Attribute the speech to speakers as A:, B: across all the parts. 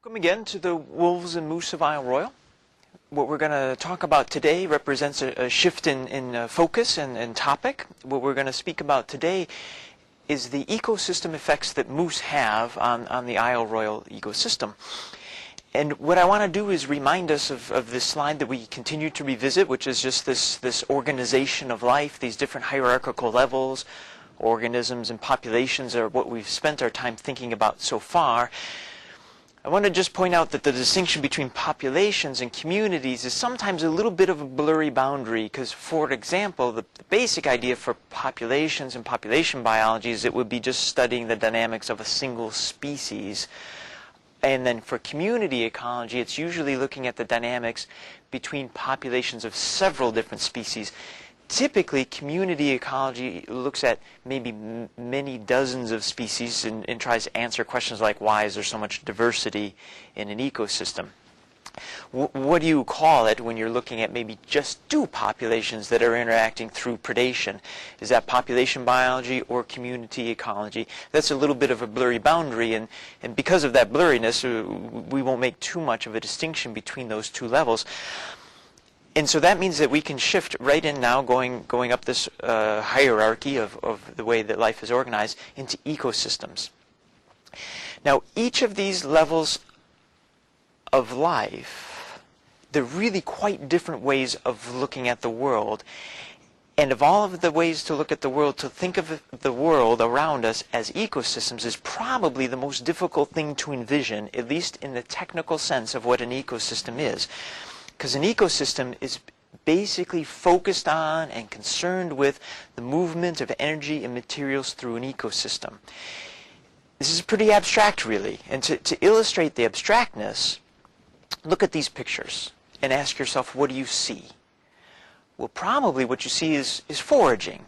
A: Welcome again to the wolves and moose of Isle Royale. What we're going to talk about today represents a shift in focus and topic. What we're going to speak about today is the ecosystem effects that moose have on the Isle Royale ecosystem. And what I want to do is remind us of this slide that we continue to revisit, which is just this organization of life, these different hierarchical levels. Organisms and populations are what we've spent our time thinking about so far. I want to just point out that the distinction between populations and communities is sometimes a little bit of a blurry boundary because, for example, the basic idea for populations and population biology is it would be just studying the dynamics of a single species. And then for community ecology, it's usually looking at the dynamics between populations of several different species. Typically, community ecology looks at maybe many dozens of species and tries to answer questions like, why is there so much diversity in an ecosystem? What do you call it when you're looking at maybe just two populations that are interacting through predation? Is that population biology or community ecology? That's a little bit of a blurry boundary, and because of that blurriness, we won't make too much of a distinction between those two levels. And so that means that we can shift right in now, going up this hierarchy of the way that life is organized into ecosystems. Now, each of these levels of life, they're really quite different ways of looking at the world. And of all of the ways to look at the world, to think of the world around us as ecosystems is probably the most difficult thing to envision, at least in the technical sense of what an ecosystem is. Because an ecosystem is basically focused on and concerned with the movement of energy and materials through an ecosystem. This is pretty abstract, really. And to illustrate the abstractness, look at these pictures and ask yourself, what do you see? Well, probably what you see is foraging.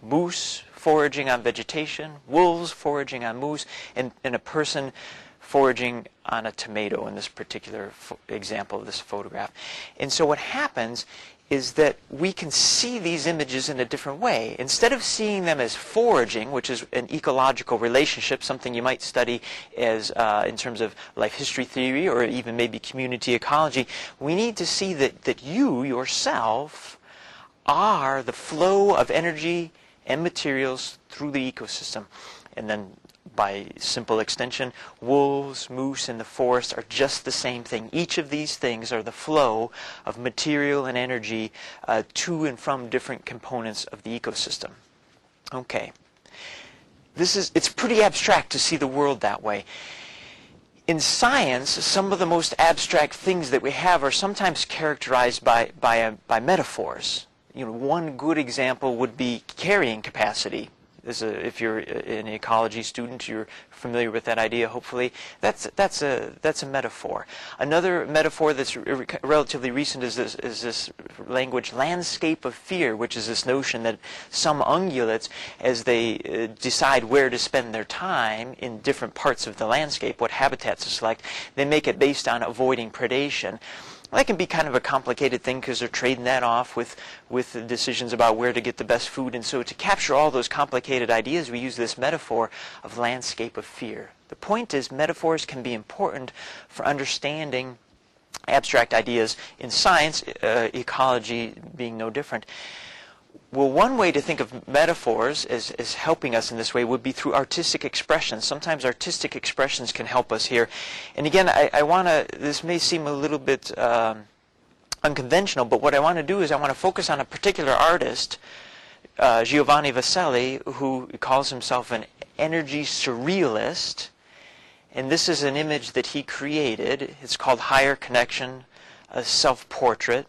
A: Moose foraging on vegetation, wolves foraging on moose, and a person foraging on a tomato in this particular example of this photograph. And so what happens is that we can see these images in a different way. Instead of seeing them as foraging, which is an ecological relationship, something you might study as in terms of life history theory or even maybe community ecology, we need to see that you yourself are the flow of energy and materials through the ecosystem. And then by simple extension, wolves, moose, and the forest are just the same thing. Each of these things are the flow of material and energy to and from different components of the ecosystem. Okay. It's pretty abstract to see the world that way. In science, some of the most abstract things that we have are sometimes characterized by metaphors. You know, one good example would be carrying capacity. If you're an ecology student, you're familiar with that idea, hopefully. That's a metaphor. Another metaphor that's relatively recent is this language, landscape of fear, which is this notion that some ungulates, as they decide where to spend their time in different parts of the landscape, what habitats to select, they make it based on avoiding predation. That can be kind of a complicated thing because they're trading that off with the decisions about where to get the best food. And so to capture all those complicated ideas, we use this metaphor of landscape of fear. The point is, metaphors can be important for understanding abstract ideas in science, ecology being no different. Well, one way to think of metaphors as helping us in this way would be through artistic expressions. Sometimes artistic expressions can help us here. And again, I want to, this may seem a little bit unconventional, but what I want to do is I want to focus on a particular artist, Giovanni Vasselli, who calls himself an energy surrealist. And this is an image that he created. It's called Higher Connection, a self-portrait.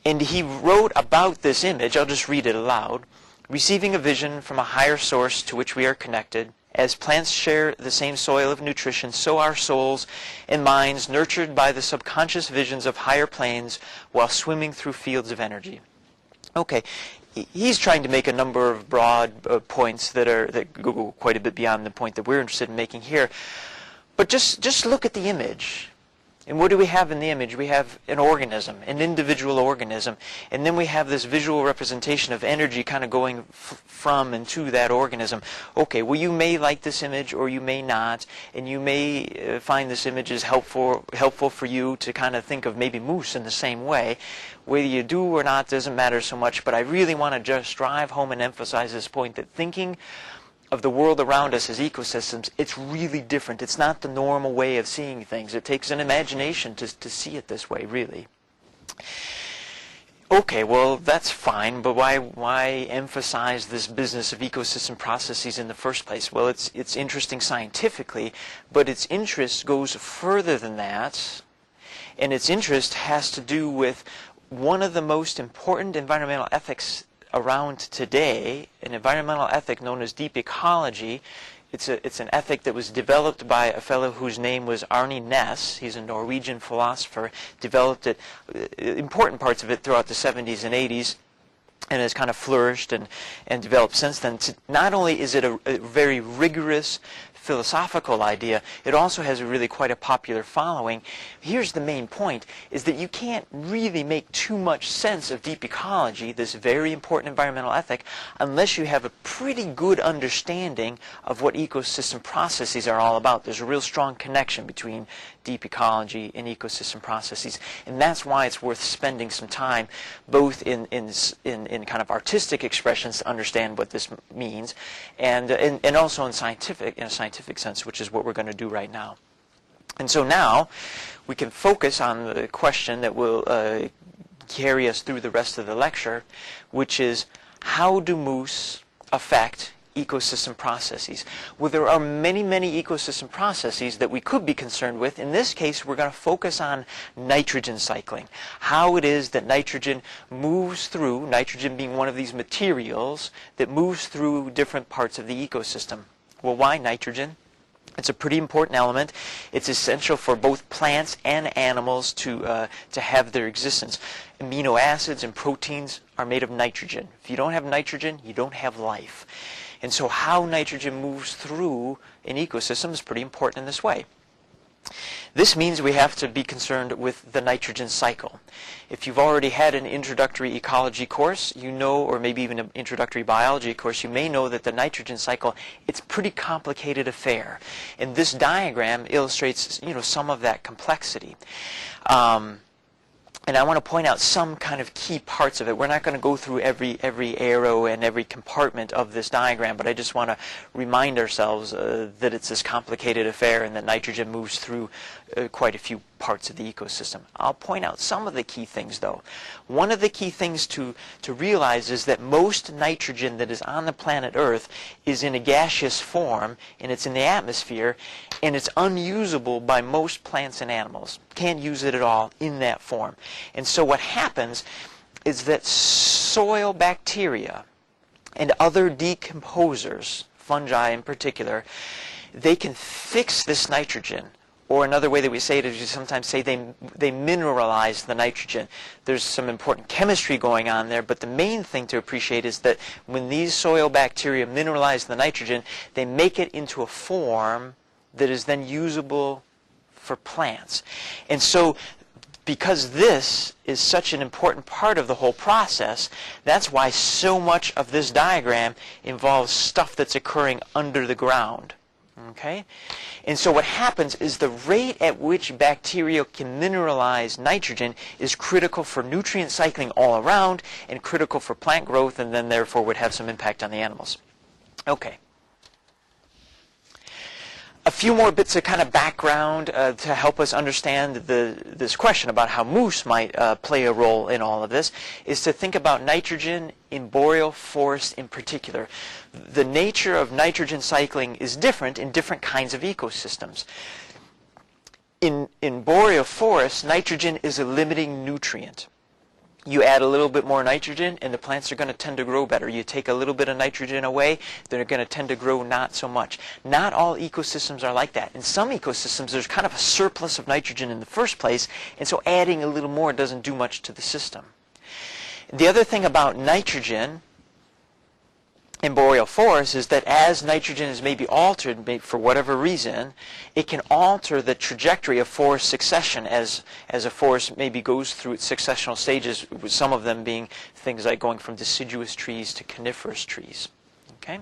A: And he wrote about this image, I'll just read it aloud. Receiving a vision from a higher source to which we are connected. As plants share the same soil of nutrition, so our souls and minds nurtured by the subconscious visions of higher planes while swimming through fields of energy. Okay, he's trying to make a number of broad points that go quite a bit beyond the point that we're interested in making here. But just look at the image. And what do we have in the image? We have an organism, an individual organism, and then we have this visual representation of energy kind of going from and to that organism. Okay, well, you may like this image or you may not, and you may find this image is helpful for you to kind of think of maybe moose in the same way. Whether you do or not doesn't matter so much, but I really want to just drive home and emphasize this point that thinking of the world around us as ecosystems, it's really different. It's not the normal way of seeing things. It takes an imagination to see it this way, really. Okay, well, that's fine, but why emphasize this business of ecosystem processes in the first place? Well, it's interesting scientifically, but its interest goes further than that, and its interest has to do with one of the most important environmental ethics around today, an environmental ethic known as deep ecology. It's an ethic that was developed by a fellow whose name was Arne Næss. He's a Norwegian philosopher, developed it, important parts of it throughout the 70s and 80s, and has kind of flourished and developed since then. Not only is it a very rigorous philosophical idea, it also has really quite a popular following. Here's the main point, is that you can't really make too much sense of deep ecology, this very important environmental ethic, unless you have a pretty good understanding of what ecosystem processes are all about. There's a real strong connection between deep ecology and ecosystem processes, and that's why it's worth spending some time both in kind of artistic expressions to understand what this means, and also in a scientific sense, which is what we're going to do right now. And so now we can focus on the question that will carry us through the rest of the lecture, which is, how do moose affect ecosystem processes? Well, there are many, many ecosystem processes that we could be concerned with. In this case, we're going to focus on nitrogen cycling, how it is that nitrogen moves through, nitrogen being one of these materials that moves through different parts of the ecosystem. Well, why nitrogen? It's a pretty important element. It's essential for both plants and animals to have their existence. Amino acids and proteins are made of nitrogen. If you don't have nitrogen, you don't have life. And so how nitrogen moves through an ecosystem is pretty important in this way. This means we have to be concerned with the nitrogen cycle. If you've already had an introductory ecology course, you know, or maybe even an introductory biology course, you may know that the nitrogen cycle, it's a pretty complicated affair. And this diagram illustrates, some of that complexity. And I want to point out some kind of key parts of it. We're not going to go through every arrow and every compartment of this diagram, but I just want to remind ourselves that it's this complicated affair and that nitrogen moves through quite a few parts of the ecosystem. I'll point out some of the key things, though. One of the key things to realize is that most nitrogen that is on the planet Earth is in a gaseous form, and it's in the atmosphere, and it's unusable by most plants and animals. Can't use it at all in that form. And so what happens is that soil bacteria and other decomposers, fungi in particular, they can fix this nitrogen. Or another way that we say it is we sometimes say they mineralize the nitrogen. There's some important chemistry going on there, but the main thing to appreciate is that when these soil bacteria mineralize the nitrogen, they make it into a form that is then usable for plants. And so because this is such an important part of the whole process, that's why so much of this diagram involves stuff that's occurring under the ground. Okay? And so what happens is the rate at which bacteria can mineralize nitrogen is critical for nutrient cycling all around and critical for plant growth, and then therefore would have some impact on the animals. Okay. A few more bits of kind of background to help us understand this question about how moose might play a role in all of this is to think about nitrogen in boreal forests in particular. The nature of nitrogen cycling is different in different kinds of ecosystems. In boreal forests, nitrogen is a limiting nutrient. You add a little bit more nitrogen and the plants are going to tend to grow better. You take a little bit of nitrogen away, they're going to tend to grow not so much. Not all ecosystems are like that. In some ecosystems, there's kind of a surplus of nitrogen in the first place, and so adding a little more doesn't do much to the system. The other thing about nitrogen in boreal forests is that as nitrogen is maybe altered for whatever reason, it can alter the trajectory of forest succession as a forest maybe goes through its successional stages, with some of them being things like going from deciduous trees to coniferous trees. Okay?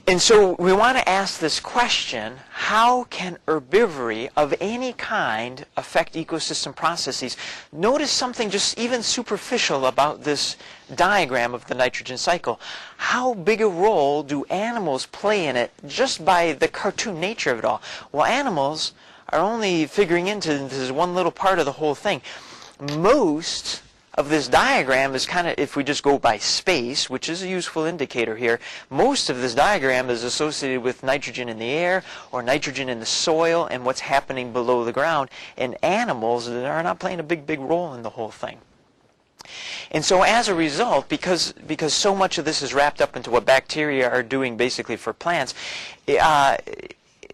A: And so we want to ask this question: how can herbivory of any kind affect ecosystem processes? Notice something just even superficial about this diagram of the nitrogen cycle. How big a role do animals play in it just by the cartoon nature of it all? Well, animals are only figuring into this one little part of the whole thing. Most of this diagram is kind of, if we just go by space, which is a useful indicator here, most of this diagram is associated with nitrogen in the air or nitrogen in the soil and what's happening below the ground. And animals are not playing a big role in the whole thing. And so as a result, because so much of this is wrapped up into what bacteria are doing basically for plants,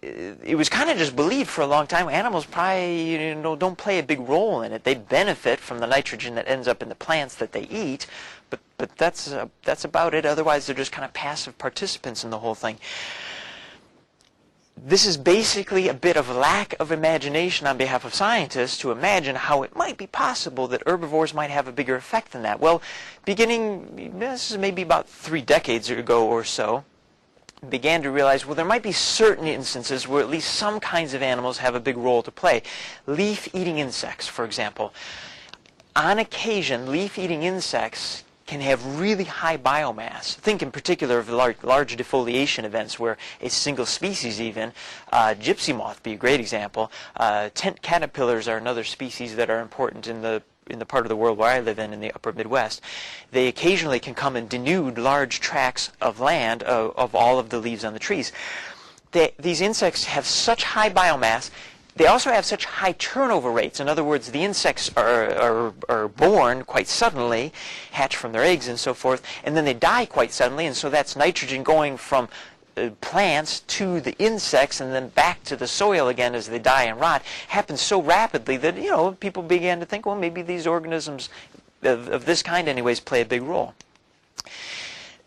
A: it was kind of just believed for a long time animals probably don't play a big role in it. They benefit from the nitrogen that ends up in the plants that they eat, but that's about it. Otherwise, they're just kind of passive participants in the whole thing. This is basically a bit of lack of imagination on behalf of scientists to imagine how it might be possible that herbivores might have a bigger effect than that. Well, this is maybe about 3 decades ago or so, began to realize, well, there might be certain instances where at least some kinds of animals have a big role to play. Leaf-eating insects, for example. On occasion, leaf-eating insects can have really high biomass. Think in particular of large defoliation events where a single species even, gypsy moth be a great example. Tent caterpillars are another species that are important in the part of the world where I live in the upper Midwest. They occasionally can come and denude large tracts of land of all of the leaves on the trees. These insects have such high biomass. They also have such high turnover rates. In other words, the insects are born quite suddenly, hatch from their eggs and so forth, and then they die quite suddenly, and so that's nitrogen going from plants to the insects and then back to the soil again as they die and rot. Happens so rapidly that people began to think, well, maybe these organisms of this kind anyways play a big role.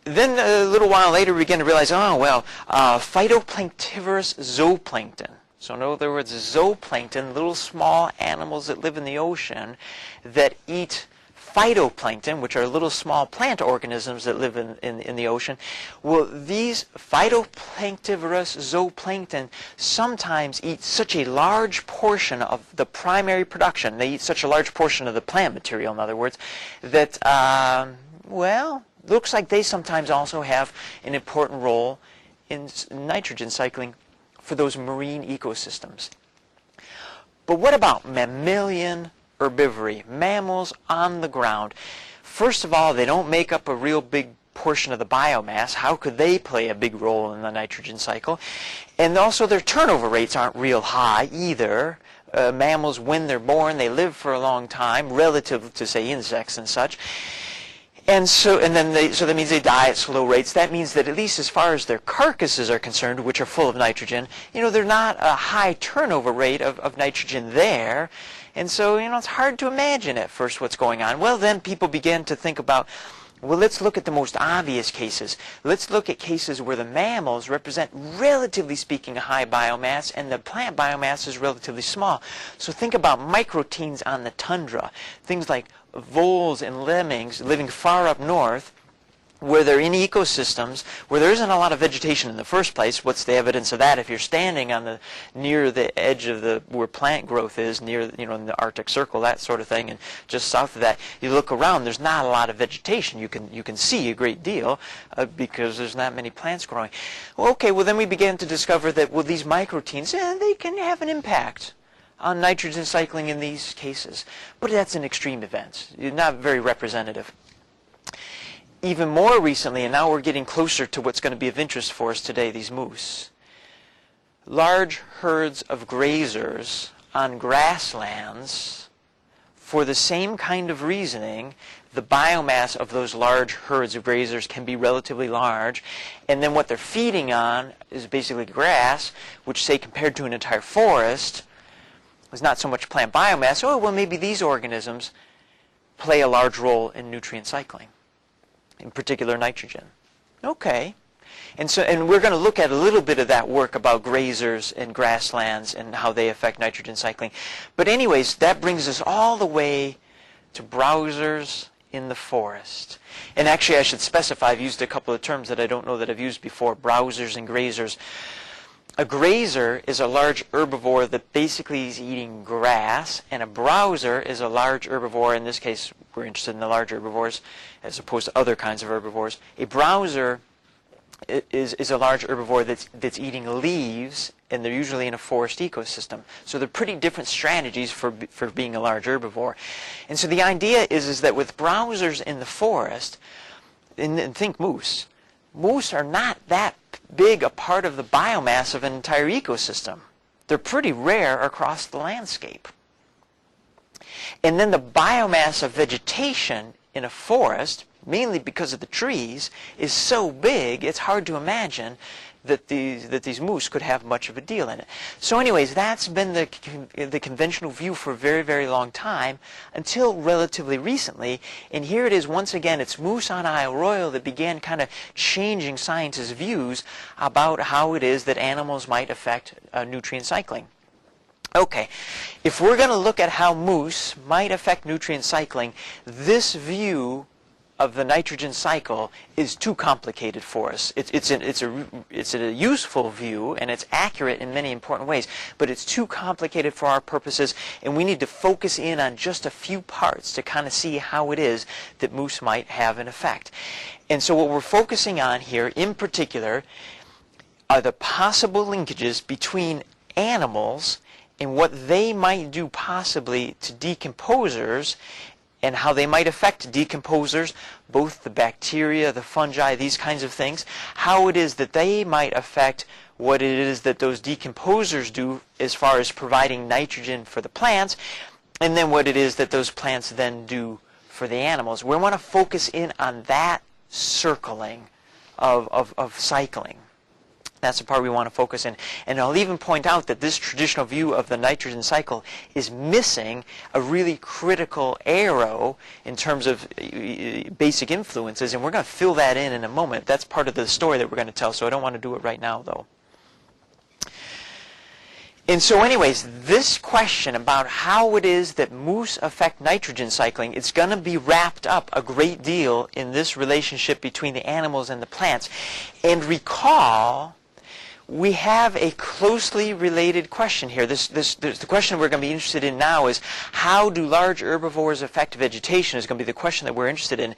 A: Then a little while later we began to realize, phytoplanktivorous zooplankton. So in other words, zooplankton, little small animals that live in the ocean that eat phytoplankton, which are little small plant organisms that live in the ocean. Well, these phytoplanktivorous zooplankton sometimes eat such a large portion of the primary production. They eat such a large portion of the plant material, in other words, that, looks like they sometimes also have an important role in nitrogen cycling for those marine ecosystems. But what about mammalian herbivory, mammals on the ground? First of all, they don't make up a real big portion of the biomass. How could they play a big role in the nitrogen cycle? And also their turnover rates aren't real high either. Mammals, when they're born, they live for a long time relative to, say, insects and such. So that means they die at slow rates. That means that at least as far as their carcasses are concerned, which are full of nitrogen, they're not a high turnover rate of nitrogen there. And so, it's hard to imagine at first what's going on. Well, then people began to think about, well, let's look at the most obvious cases. Let's look at cases where the mammals represent, relatively speaking, a high biomass, and the plant biomass is relatively small. So think about microteens on the tundra, things like voles and lemmings living far up north, where they're in ecosystems where there isn't a lot of vegetation in the first place. What's the evidence of that? If you're standing near the edge of where plant growth is, near in the Arctic Circle, that sort of thing, and just south of that, you look around, there's not a lot of vegetation. You can see a great deal because there's not many plants growing. Well, then we began to discover that these microteens, they can have an impact on nitrogen cycling in these cases, but that's an extreme event, not very representative. Even more recently, and now we're getting closer to what's going to be of interest for us today, these moose. Large herds of grazers on grasslands, for the same kind of reasoning, the biomass of those large herds of grazers can be relatively large, and then what they're feeding on is basically grass, which, say, compared to an entire forest, is not so much plant biomass. Maybe these organisms play a large role in nutrient cycling. in particular nitrogen. Okay. And we're going to look at a little bit of that work about grazers and grasslands and how they affect nitrogen cycling. But anyways, that brings us all the way to browsers in the forest. And actually, I should specify, I've used a couple of terms that I don't know that I've used before, browsers and grazers. A grazer is a large herbivore that basically is eating grass, and a browser is a large herbivore. In this case, we're interested in the large herbivores as opposed to other kinds of herbivores. A browser is a large herbivore that's eating leaves, and they're usually in a forest ecosystem. So they're pretty different strategies for being a large herbivore. And so the idea is that with browsers in the forest, and think moose are not that big a part of the biomass of an entire ecosystem. They're pretty rare across the landscape. And then the biomass of vegetation in a forest, mainly because of the trees, is so big it's hard to imagine that these moose could have much of a deal in it. So anyways, that's been the conventional view for a very, very long time until relatively recently. And here it is once again, it's moose on Isle Royale that began kind of changing scientists' views about how it is that animals might affect nutrient cycling. Okay, if we're going to look at how moose might affect nutrient cycling, this view of the nitrogen cycle is too complicated for us. It's a useful view, and it's accurate in many important ways, but it's too complicated for our purposes, and we need to focus in on just a few parts to kind of see how it is that moose might have an effect. And so what we're focusing on here in particular are the possible linkages between animals and what they might do possibly to decomposers, and how they might affect decomposers, both the bacteria, the fungi, these kinds of things, how it is that they might affect what it is that those decomposers do as far as providing nitrogen for the plants, and then what it is that those plants then do for the animals. We want to focus in on that circling of cycling. That's the part we want to focus in. And I'll even point out that this traditional view of the nitrogen cycle is missing a really critical arrow in terms of basic influences, and we're going to fill that in a moment. That's part of the story that we're going to tell, so I don't want to do it right now, though. And so anyways, this question about how it is that moose affect nitrogen cycling, it's going to be wrapped up a great deal in this relationship between the animals and the plants. And recall, we have a closely related question here. The question we're going to be interested in now is how do large herbivores affect vegetation is going to be the question that we're interested in.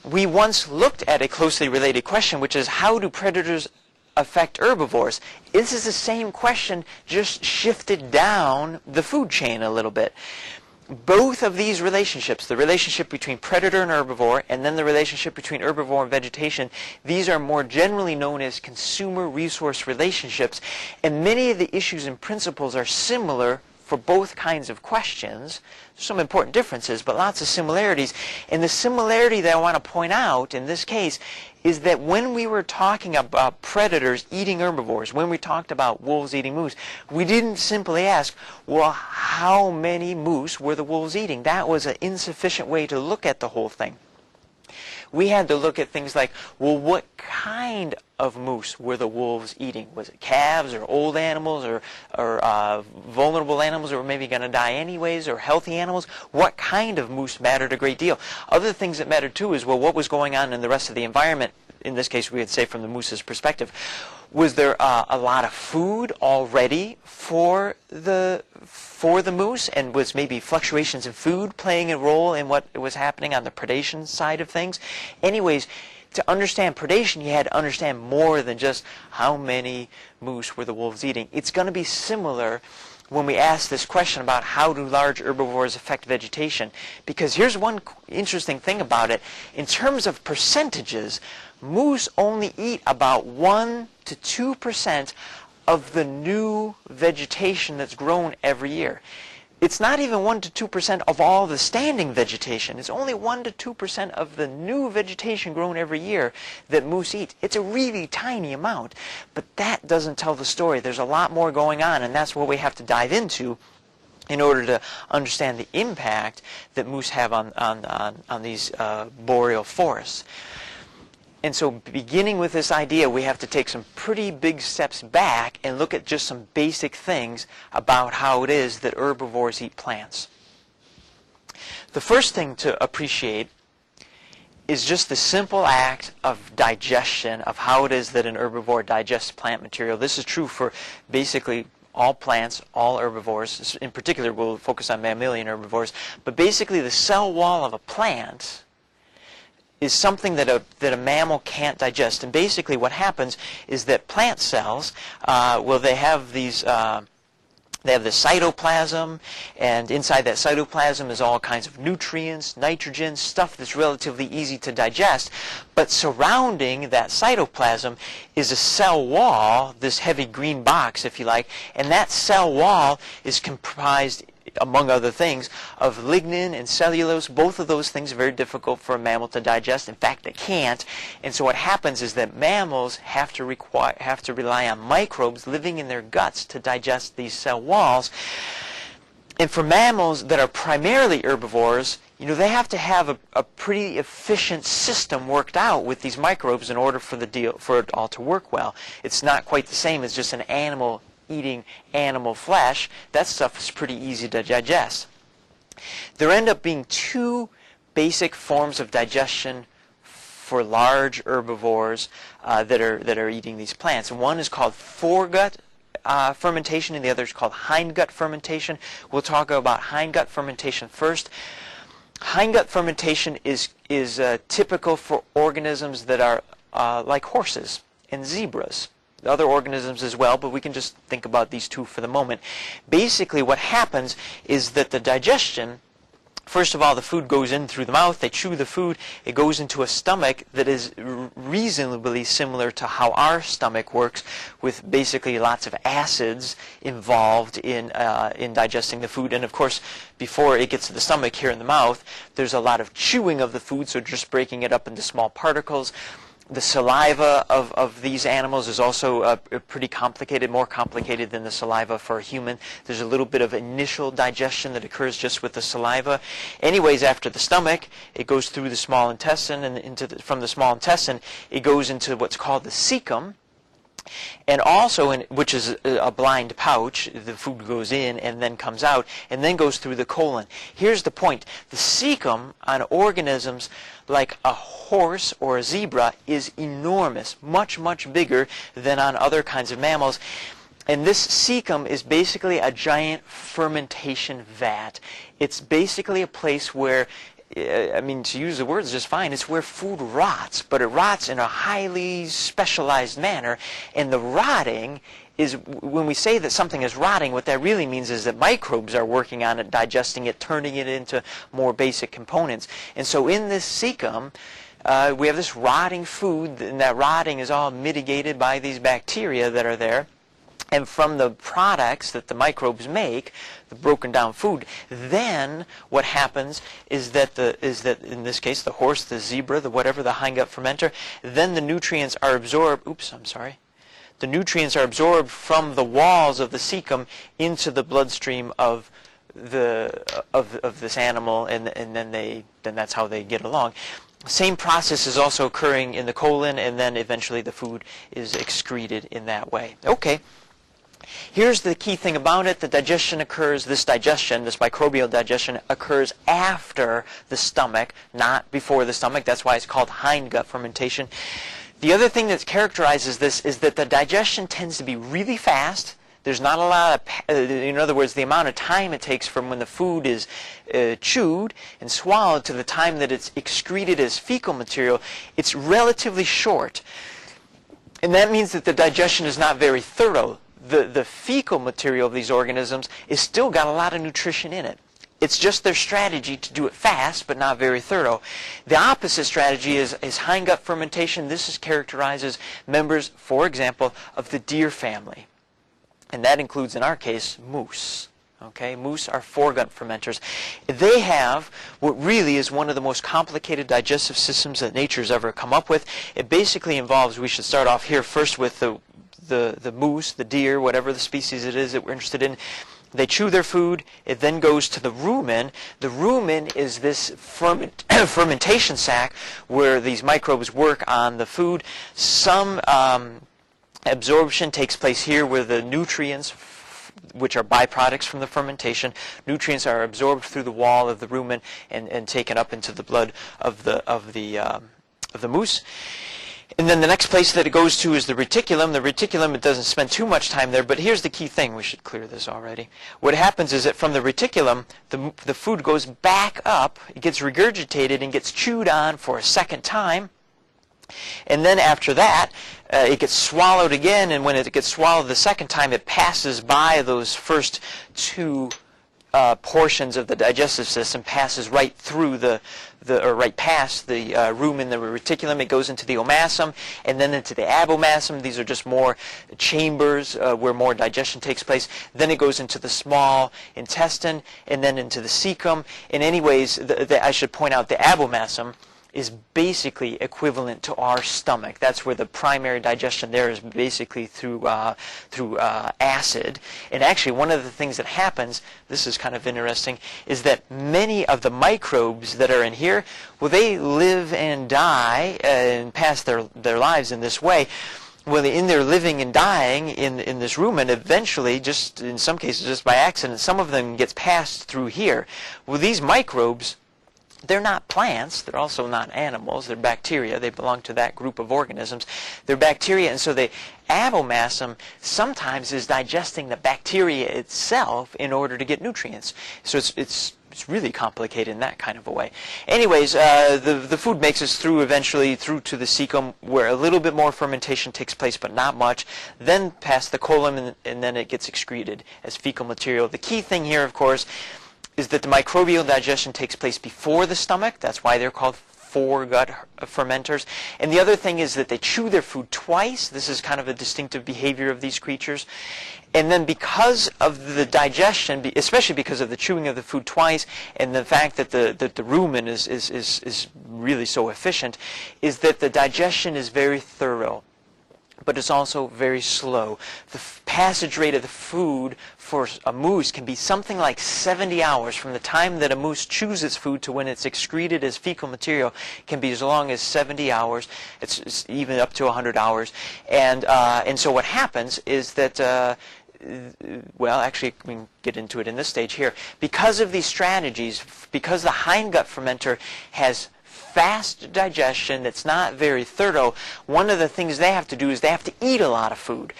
A: We once looked at a closely related question, which is how do predators affect herbivores? This is the same question, just shifted down the food chain a little bit. Both of these relationships, the relationship between predator and herbivore, and then the relationship between herbivore and vegetation, these are more generally known as consumer resource relationships, and many of the issues and principles are similar for both kinds of questions. Some important differences, but lots of similarities. And the similarity that I want to point out in this case is that when we were talking about predators eating herbivores, when we talked about wolves eating moose, we didn't simply ask, well, how many moose were the wolves eating? That was an insufficient way to look at the whole thing. We had to look at things like, well, what kind of moose were the wolves eating? Was it calves or old animals or vulnerable animals that were maybe going to die anyways, or healthy animals? What kind of moose mattered a great deal. Other things that mattered too is, well, what was going on in the rest of the environment? In this case, we would say from the moose's perspective. Was there a lot of food already for the moose, and was maybe fluctuations in food playing a role in what was happening on the predation side of things? Anyways, to understand predation, you had to understand more than just how many moose were the wolves eating. It's going to be similar when we ask this question about how do large herbivores affect vegetation. Because here's one interesting thing about it. In terms of percentages, moose only eat about 1 to 2% of the new vegetation that's grown every year. It's not even 1 to 2% of all the standing vegetation. It's only 1 to 2% of the new vegetation grown every year that moose eat. It's a really tiny amount, but that doesn't tell the story. There's a lot more going on, and that's what we have to dive into in order to understand the impact that moose have on these boreal forests. And so beginning with this idea, we have to take some pretty big steps back and look at just some basic things about how it is that herbivores eat plants. The first thing to appreciate is just the simple act of digestion, of how it is that an herbivore digests plant material. This is true for basically all plants, all herbivores. In particular, we'll focus on mammalian herbivores. But basically, the cell wall of a plant is something that a mammal can't digest. And basically what happens is that plant cells, they have these... They have the cytoplasm, and inside that cytoplasm is all kinds of nutrients, nitrogen, stuff that's relatively easy to digest. But surrounding that cytoplasm is a cell wall, this heavy green box, if you like, and that cell wall is comprised, among other things, of lignin and cellulose. Both of those things are very difficult for a mammal to digest. In fact, they can't. And so what happens is that mammals have to rely on microbes living in their guts to digest these cell walls. And for mammals that are primarily herbivores, they have to have a pretty efficient system worked out with these microbes in order for it all to work well. It's not quite the same as just an animal eating animal flesh. That stuff is pretty easy to digest. There end up being two basic forms of digestion for large herbivores that are eating these plants. One is called foregut fermentation, and the other is called hindgut fermentation. We'll talk about hindgut fermentation first. Hindgut fermentation is typical for organisms that are like horses and zebras. Other organisms as well, but we can just think about these two for the moment. Basically what happens is that the digestion, first of all, the food goes in through the mouth, they chew the food, it goes into a stomach that is reasonably similar to how our stomach works, with basically lots of acids involved in digesting the food. And of course, before it gets to the stomach here in the mouth, there's a lot of chewing of the food, so just breaking it up into small particles. The saliva of these animals is also pretty complicated, more complicated than the saliva for a human. There's a little bit of initial digestion that occurs just with the saliva. Anyways, after the stomach, it goes through the small intestine, and from the small intestine, it goes into what's called the cecum. And also, which is a blind pouch, the food goes in and then comes out, and then goes through the colon. Here's the point. The cecum on organisms like a horse or a zebra is enormous, much, much bigger than on other kinds of mammals. And this cecum is basically a giant fermentation vat. It's basically a place where, to use the words just fine, it's where food rots, but it rots in a highly specialized manner. And the rotting is, when we say that something is rotting, what that really means is that microbes are working on it, digesting it, turning it into more basic components. And so in this cecum, we have this rotting food, and that rotting is all mitigated by these bacteria that are there. And from the products that the microbes make, the broken down food, then what happens is that in this case the horse, the zebra, the hindgut fermenter, then the nutrients are absorbed. The nutrients are absorbed from the walls of the cecum into the bloodstream of this animal, and then that's how they get along. Same process is also occurring in the colon, and then eventually the food is excreted in that way. Okay. Here's the key thing about it. The digestion occurs, this microbial digestion occurs after the stomach, not before the stomach. That's why it's called hindgut fermentation. The other thing that characterizes this is that the digestion tends to be really fast. There's not a lot of, in other words, the amount of time it takes from when the food is chewed and swallowed to the time that it's excreted as fecal material, it's relatively short. And that means that the digestion is not very thorough. The fecal material of these organisms is still got a lot of nutrition in it. It's just their strategy to do it fast, but not very thorough. The opposite strategy is hindgut fermentation. This characterizes members, for example, of the deer family. And that includes, in our case, moose. Okay, moose are foregut fermenters. They have what really is one of the most complicated digestive systems that nature's ever come up with. It basically involves, we should start off here first with the moose, the deer, whatever the species it is that we're interested in. They chew their food. It then goes to the rumen. The rumen is this fermentation sac where these microbes work on the food. Some absorption takes place here where the nutrients, which are byproducts from the fermentation, nutrients are absorbed through the wall of the rumen and taken up into the blood of the moose. And then the next place that it goes to is the reticulum. The reticulum, it doesn't spend too much time there, but here's the key thing. We should clear this already. What happens is that from the reticulum, the food goes back up, it gets regurgitated and gets chewed on for a second time. And then after that, it gets swallowed again, and when it gets swallowed the second time, it passes by those first two portions of the digestive system, passes right through or right past the rumen, the reticulum. It goes into the omasum and then into the abomasum. These are just more chambers where more digestion takes place. Then it goes into the small intestine and then into the cecum. In any ways, I should point out the abomasum is basically equivalent to our stomach. That's where the primary digestion there is basically through acid. And actually, one of the things that happens, this is kind of interesting, is that many of the microbes that are in here, well, they live and die and pass their lives in this way. Well, in their living and dying in this rumen, eventually, just in some cases just by accident, some of them gets passed through here. Well, these microbes, they're not plants. They're also not animals. They're bacteria. They belong to that group of organisms. They're bacteria, and so the abomasum sometimes is digesting the bacteria itself in order to get nutrients. So it's really complicated in that kind of a way. Anyways, the food makes us through eventually through to the cecum, where a little bit more fermentation takes place, but not much. Then past the colon, and then it gets excreted as fecal material. The key thing here, of course, is that the microbial digestion takes place before the stomach. That's why they're called foregut fermenters. And the other thing is that they chew their food twice. This is kind of a distinctive behavior of these creatures. And then because of the digestion, especially because of the chewing of the food twice, and the fact that the rumen is really so efficient, is that the digestion is very thorough, but it's also very slow. The passage rate of the food for a moose can be something like 70 hours. From the time that a moose chews its food to when it's excreted as fecal material can be as long as 70 hours. It's even up to 100 hours. And so what happens is that, well, actually, we can get into it in this stage here. Because of these strategies, because the hindgut fermenter has fast digestion that's not very thorough, one of the things they have to do is they have to eat a lot of food.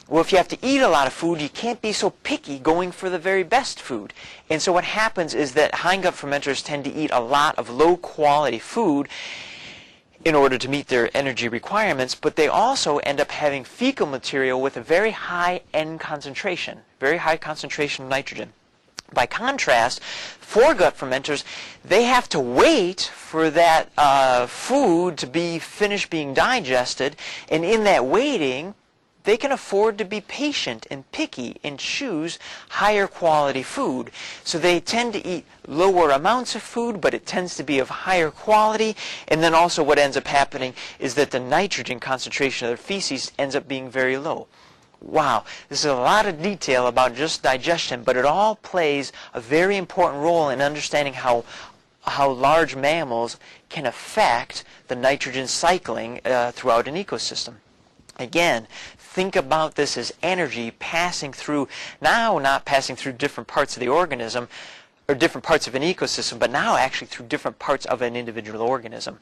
A: Well, if you have to eat a lot of food, you can't be so picky going for the very best food. And so what happens is that hindgut fermenters tend to eat a lot of low-quality food in order to meet their energy requirements, but they also end up having fecal material with a very high N concentration, very high concentration of nitrogen. By contrast, foregut fermenters, they have to wait for that food to be finished being digested, and in that waiting, they can afford to be patient and picky and choose higher quality food. So they tend to eat lower amounts of food, but it tends to be of higher quality. And then also what ends up happening is that the nitrogen concentration of their feces ends up being very low. Wow, this is a lot of detail about just digestion, but it all plays a very important role in understanding how large mammals can affect the nitrogen cycling throughout an ecosystem. Again, think about this as energy passing through, now not passing through different parts of the organism, or different parts of an ecosystem, but now actually through different parts of an individual organism.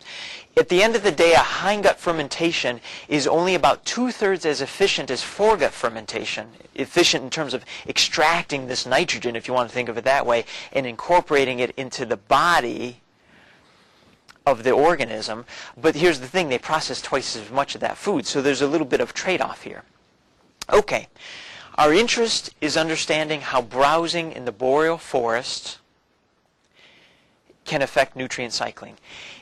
A: At the end of the day, a hindgut fermentation is only about 2/3 as efficient as foregut fermentation, efficient in terms of extracting this nitrogen, if you want to think of it that way, and incorporating it into the body of the organism. But here's the thing, they process twice as much of that food, so there's a little bit of trade-off here. Okay. Our interest is understanding how browsing in the boreal forest can affect nutrient cycling.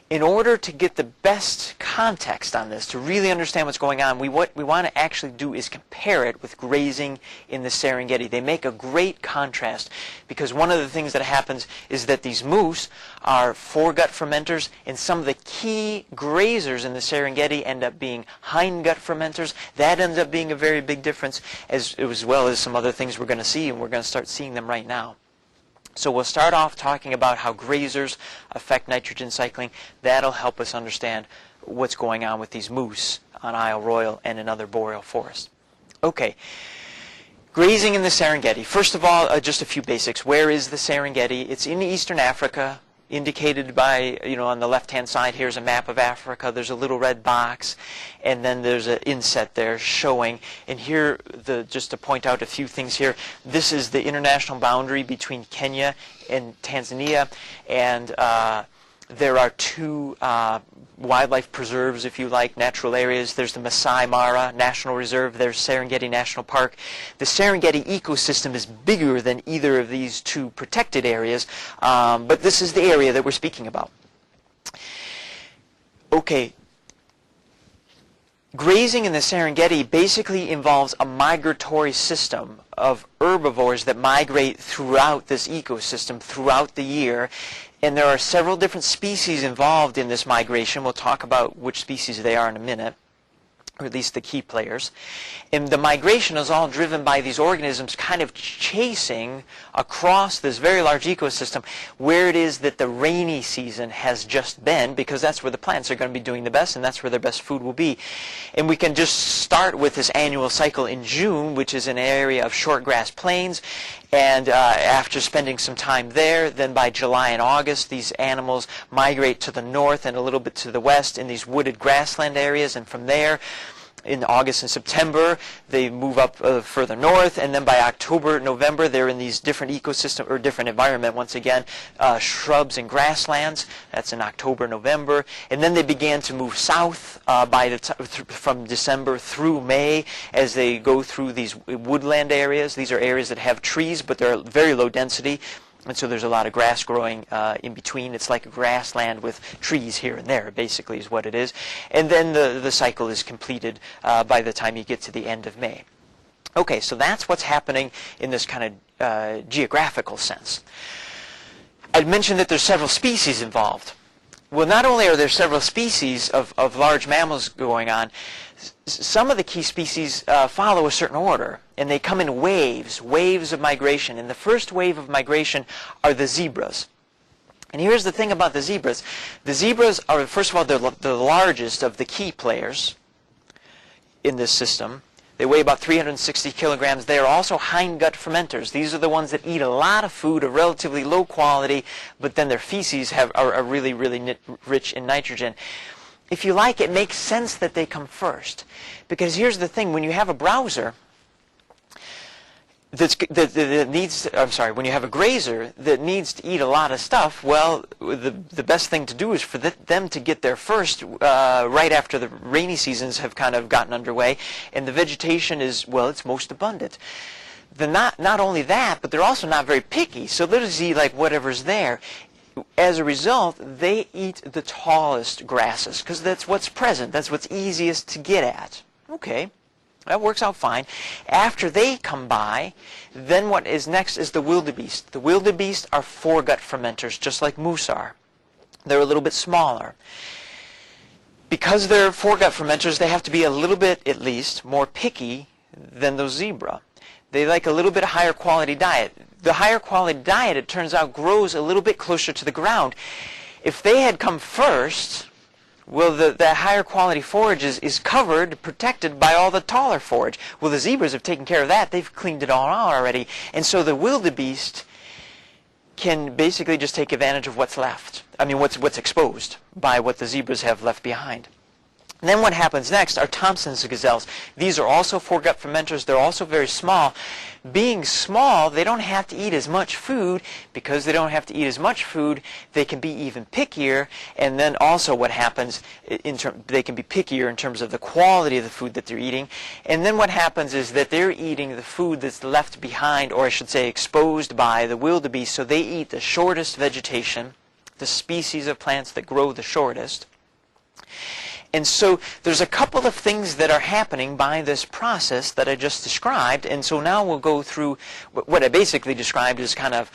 A: In order to get the best context on this, to really understand what's going on, what we want to actually do is compare it with grazing in the Serengeti. They make a great contrast because one of the things that happens is that these moose are foregut fermenters, and some of the key grazers in the Serengeti end up being hindgut fermenters. That ends up being a very big difference, as well as some other things we're going to see, and we're going to start seeing them right now. So we'll start off talking about how grazers affect nitrogen cycling. That'll help us understand what's going on with these moose on Isle Royale and in other boreal forests. Okay, grazing in the Serengeti. First of all, just a few basics. Where is the Serengeti? It's in eastern Africa, indicated by, on the left-hand side, here's a map of Africa. There's a little red box, and then there's an inset there showing. And here, just to point out a few things here, this is the international boundary between Kenya and Tanzania, and there are two wildlife preserves, if you like, natural areas. There's the Masai Mara National Reserve. There's Serengeti National Park. The Serengeti ecosystem is bigger than either of these two protected areas, but this is the area that we're speaking about. Okay. Grazing in the Serengeti basically involves a migratory system of herbivores that migrate throughout this ecosystem throughout the year. And there are several different species involved in this migration. We'll talk about which species they are in a minute, or at least the key players. And the migration is all driven by these organisms kind of chasing across this very large ecosystem where it is that the rainy season has just been, because that's where the plants are going to be doing the best, and that's where their best food will be. And we can just start with this annual cycle in June, which is an area of short grass plains. And after spending some time there, then by July and August, these animals migrate to the north and a little bit to the west in these wooded grassland areas. And from there, in August and September, they move up further north. And then by October, November, they're in these different ecosystem or different environment. Once again, shrubs and grasslands. That's in October, November. And then they began to move south from December through May as they go through these woodland areas. These are areas that have trees, but they're very low density. And so there's a lot of grass growing in between. It's like a grassland with trees here and there, basically, is what it is. And then the cycle is completed by the time you get to the end of May. Okay, so that's what's happening in this kind of geographical sense. I'd mentioned that there's several species involved. Well, not only are there several species of large mammals going on, some of the key species follow a certain order, and they come in waves of migration. And the first wave of migration are the zebras. And here's the thing about the zebras. The zebras are, first of all, the largest of the key players in this system. They weigh about 360 kilograms. They are also hindgut fermenters. These are the ones that eat a lot of food of relatively low quality, but then their feces are really, really rich in nitrogen. If you like, it makes sense that they come first. Because here's the thing, when you have a browser when you have a grazer that needs to eat a lot of stuff, well, the best thing to do is for them to get there first, right after the rainy seasons have kind of gotten underway, and the vegetation is, well, it's most abundant. Not only that, but they're also not very picky, so they'll just eat like whatever's there. As a result, they eat the tallest grasses, because that's what's present, that's what's easiest to get at. Okay. That works out fine. After they come by, then what is next is the wildebeest. The wildebeest are foregut fermenters, just like moose are. They're a little bit smaller. Because they're foregut fermenters, they have to be a little bit, at least, more picky than those zebra. They like a little bit higher quality diet. The higher quality diet, it turns out, grows a little bit closer to the ground. If they had come first, well, the higher quality forage is covered, protected by all the taller forage. Well, the zebras have taken care of that. They've cleaned it all out already. And so the wildebeest can basically just take advantage of what's left. I mean, what's exposed by what the zebras have left behind. And then what happens next are Thompson's gazelles. These are also foregut fermenters. They're also very small. Being small, they don't have to eat as much food. Because they don't have to eat as much food, they can be even pickier. And then also what happens, they can be pickier in terms of the quality of the food that they're eating. And then what happens is that they're eating the food that's left behind, or I should say exposed by the wildebeest. So they eat the shortest vegetation. the species of plants that grow the shortest. And so there's a couple of things that are happening by this process that I just described. And so now we'll go through what I basically described as kind of,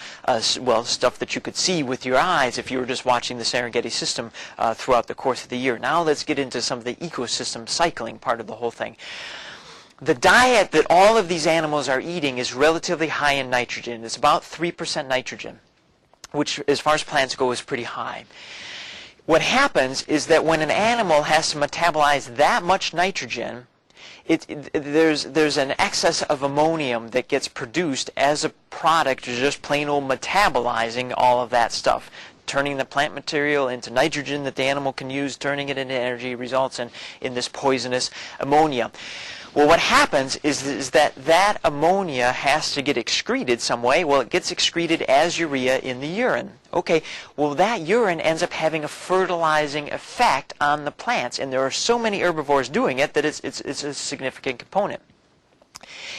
A: well, stuff that you could see with your eyes if you were just watching the Serengeti system throughout the course of the year. Now let's get into some of the ecosystem cycling part of the whole thing. The diet that all of these animals are eating is relatively high in nitrogen. It's about 3% nitrogen, which as far as plants go is pretty high. What happens is that when an animal has to metabolize that much nitrogen, there's an excess of ammonium that gets produced as a product of just plain old metabolizing all of that stuff. Turning the plant material into nitrogen that the animal can use, turning it into energy, results in this poisonous ammonia. Well, what happens is that ammonia has to get excreted some way. Well, it gets excreted as urea in the urine. Okay, well, that urine ends up having a fertilizing effect on the plants, and there are so many herbivores doing it that it's a significant component.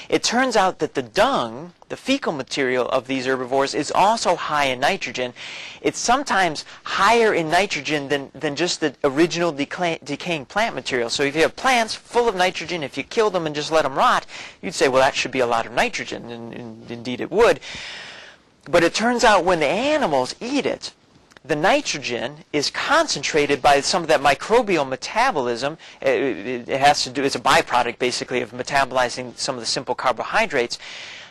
A: It turns out that the dung, the fecal material of these herbivores, is also high in nitrogen. It's sometimes higher in nitrogen than just the original decaying plant material. So if you have plants full of nitrogen, if you kill them and just let them rot, you'd say, well, that should be a lot of nitrogen, and indeed it would. But it turns out when the animals eat it, the nitrogen is concentrated by some of that microbial metabolism. It has to do, it's a byproduct basically of metabolizing some of the simple carbohydrates.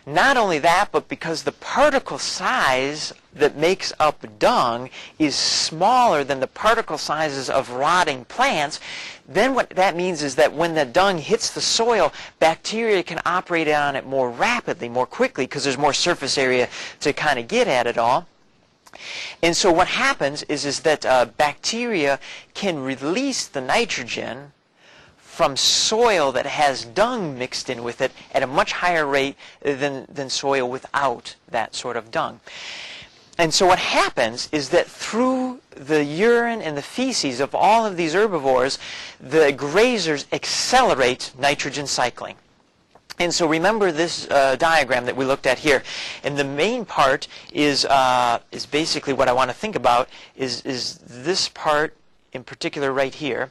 A: Not only that, but because the particle size that makes up dung is smaller than the particle sizes of rotting plants, then what that means is that when the dung hits the soil, bacteria can operate on it more rapidly, more quickly, because there's more surface area to kind of get at it all. And so what happens is that bacteria can release the nitrogen from soil that has dung mixed in with it at a much higher rate than soil without that sort of dung. And so what happens is that through the urine and the feces of all of these herbivores, the grazers accelerate nitrogen cycling. And so remember this diagram that we looked at here, and the main part is basically what I want to think about is this part in particular right here,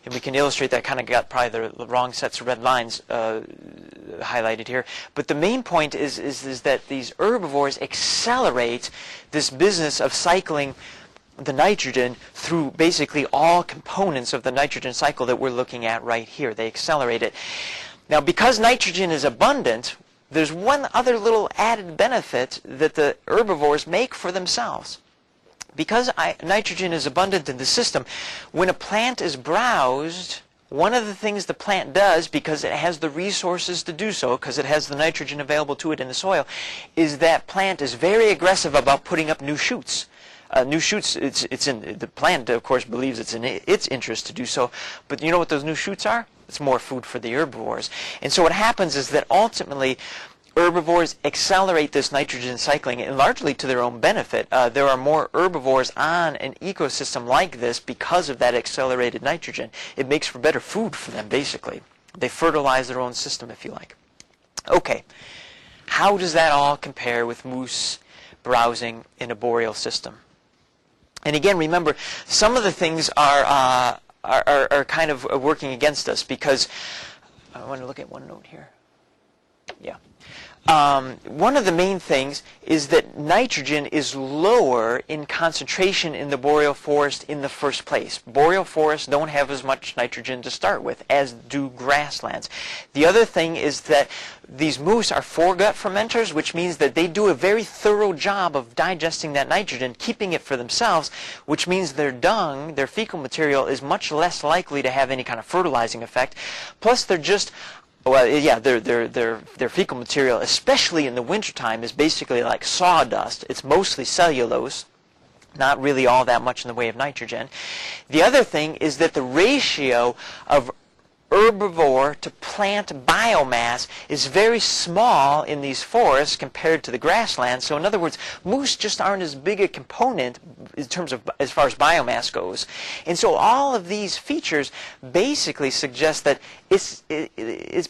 A: and we can illustrate that. Kind of got probably the wrong sets of red lines highlighted here. But the main point is that these herbivores accelerate this business of cycling the nitrogen through basically all components of the nitrogen cycle that we're looking at right here. They accelerate it. Now, because nitrogen is abundant, there's one other little added benefit that the herbivores make for themselves. Because nitrogen is abundant in the system, when a plant is browsed, one of the things the plant does, because it has the resources to do so, because it has the nitrogen available to it in the soil, is that plant is very aggressive about putting up new shoots. New shoots, it's in the plant, of course, believes it's in its interest to do so. But you know what those new shoots are? It's more food for the herbivores. And so what happens is that ultimately herbivores accelerate this nitrogen cycling, and largely to their own benefit. There are more herbivores on an ecosystem like this because of that accelerated nitrogen. It makes for better food for them, basically. They fertilize their own system, if you like. Okay, how does that all compare with moose browsing in a boreal system? And again, remember, some of the things are kind of working against us, because I want to look at one note here. Yeah. One of the main things is that nitrogen is lower in concentration in the boreal forest in the first place. Boreal forests don't have as much nitrogen to start with as do grasslands. The other thing is that these moose are foregut fermenters, which means that they do a very thorough job of digesting that nitrogen, keeping it for themselves, which means their dung, their fecal material, is much less likely to have any kind of fertilizing effect. Plus, they're just well, yeah, their fecal material, especially in the wintertime, is basically like sawdust. It's mostly cellulose, not really all that much in the way of nitrogen. The other thing is that the ratio of herbivore to plant biomass is very small in these forests compared to the grasslands. So in other words, moose just aren't as big a component in terms of as far as biomass goes. And so all of these features basically suggest that it's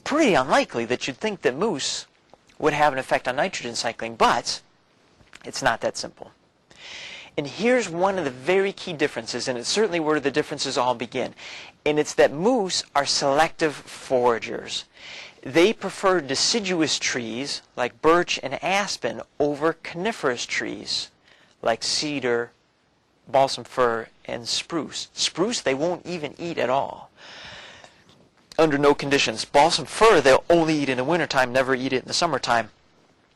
A: pretty unlikely that you'd think that moose would have an effect on nitrogen cycling, but it's not that simple. And here's one of the very key differences, and it's certainly where the differences all begin. And it's that moose are selective foragers. They prefer deciduous trees like birch and aspen over coniferous trees like cedar, balsam fir, and spruce. Spruce they won't even eat at all, under no conditions. Balsam fir they'll only eat in the wintertime, never eat it in the summertime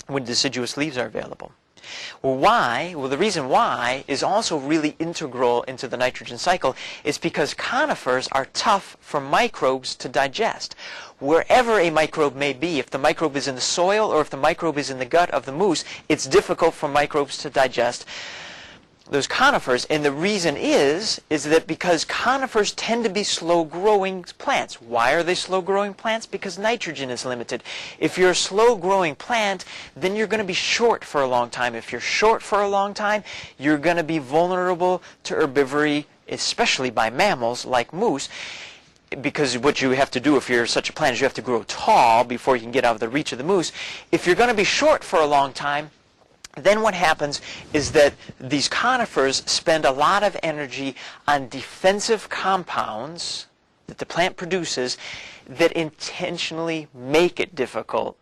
A: when deciduous leaves are available. Well, why? Well, the reason why is also really integral into the nitrogen cycle is because conifers are tough for microbes to digest. Wherever a microbe may be, if the microbe is in the soil or if the microbe is in the gut of the moose, it's difficult for microbes to digest those conifers. And the reason is that because conifers tend to be slow-growing plants. Why are they slow-growing plants? Because nitrogen is limited. If you're a slow-growing plant, then you're going to be short for a long time. If you're short for a long time, you're going to be vulnerable to herbivory, especially by mammals like moose. Because what you have to do if you're such a plant is you have to grow tall before you can get out of the reach of the moose. If you're going to be short for a long time, then what happens is that these conifers spend a lot of energy on defensive compounds that the plant produces that intentionally make it difficult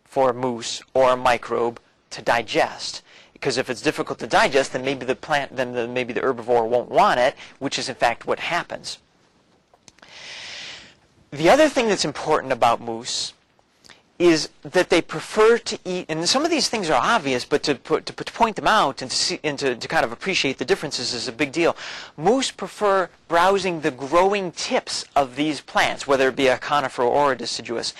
A: for a moose or a microbe to digest. Because if it's difficult to digest, then maybe the plant, maybe the herbivore won't want it, which is in fact what happens. The other thing that's important about moose is that they prefer to eat, and some of these things are obvious, but to point them out and to kind of appreciate the differences is a big deal. Moose prefer browsing the growing tips of these plants, whether it be a conifer or a deciduous.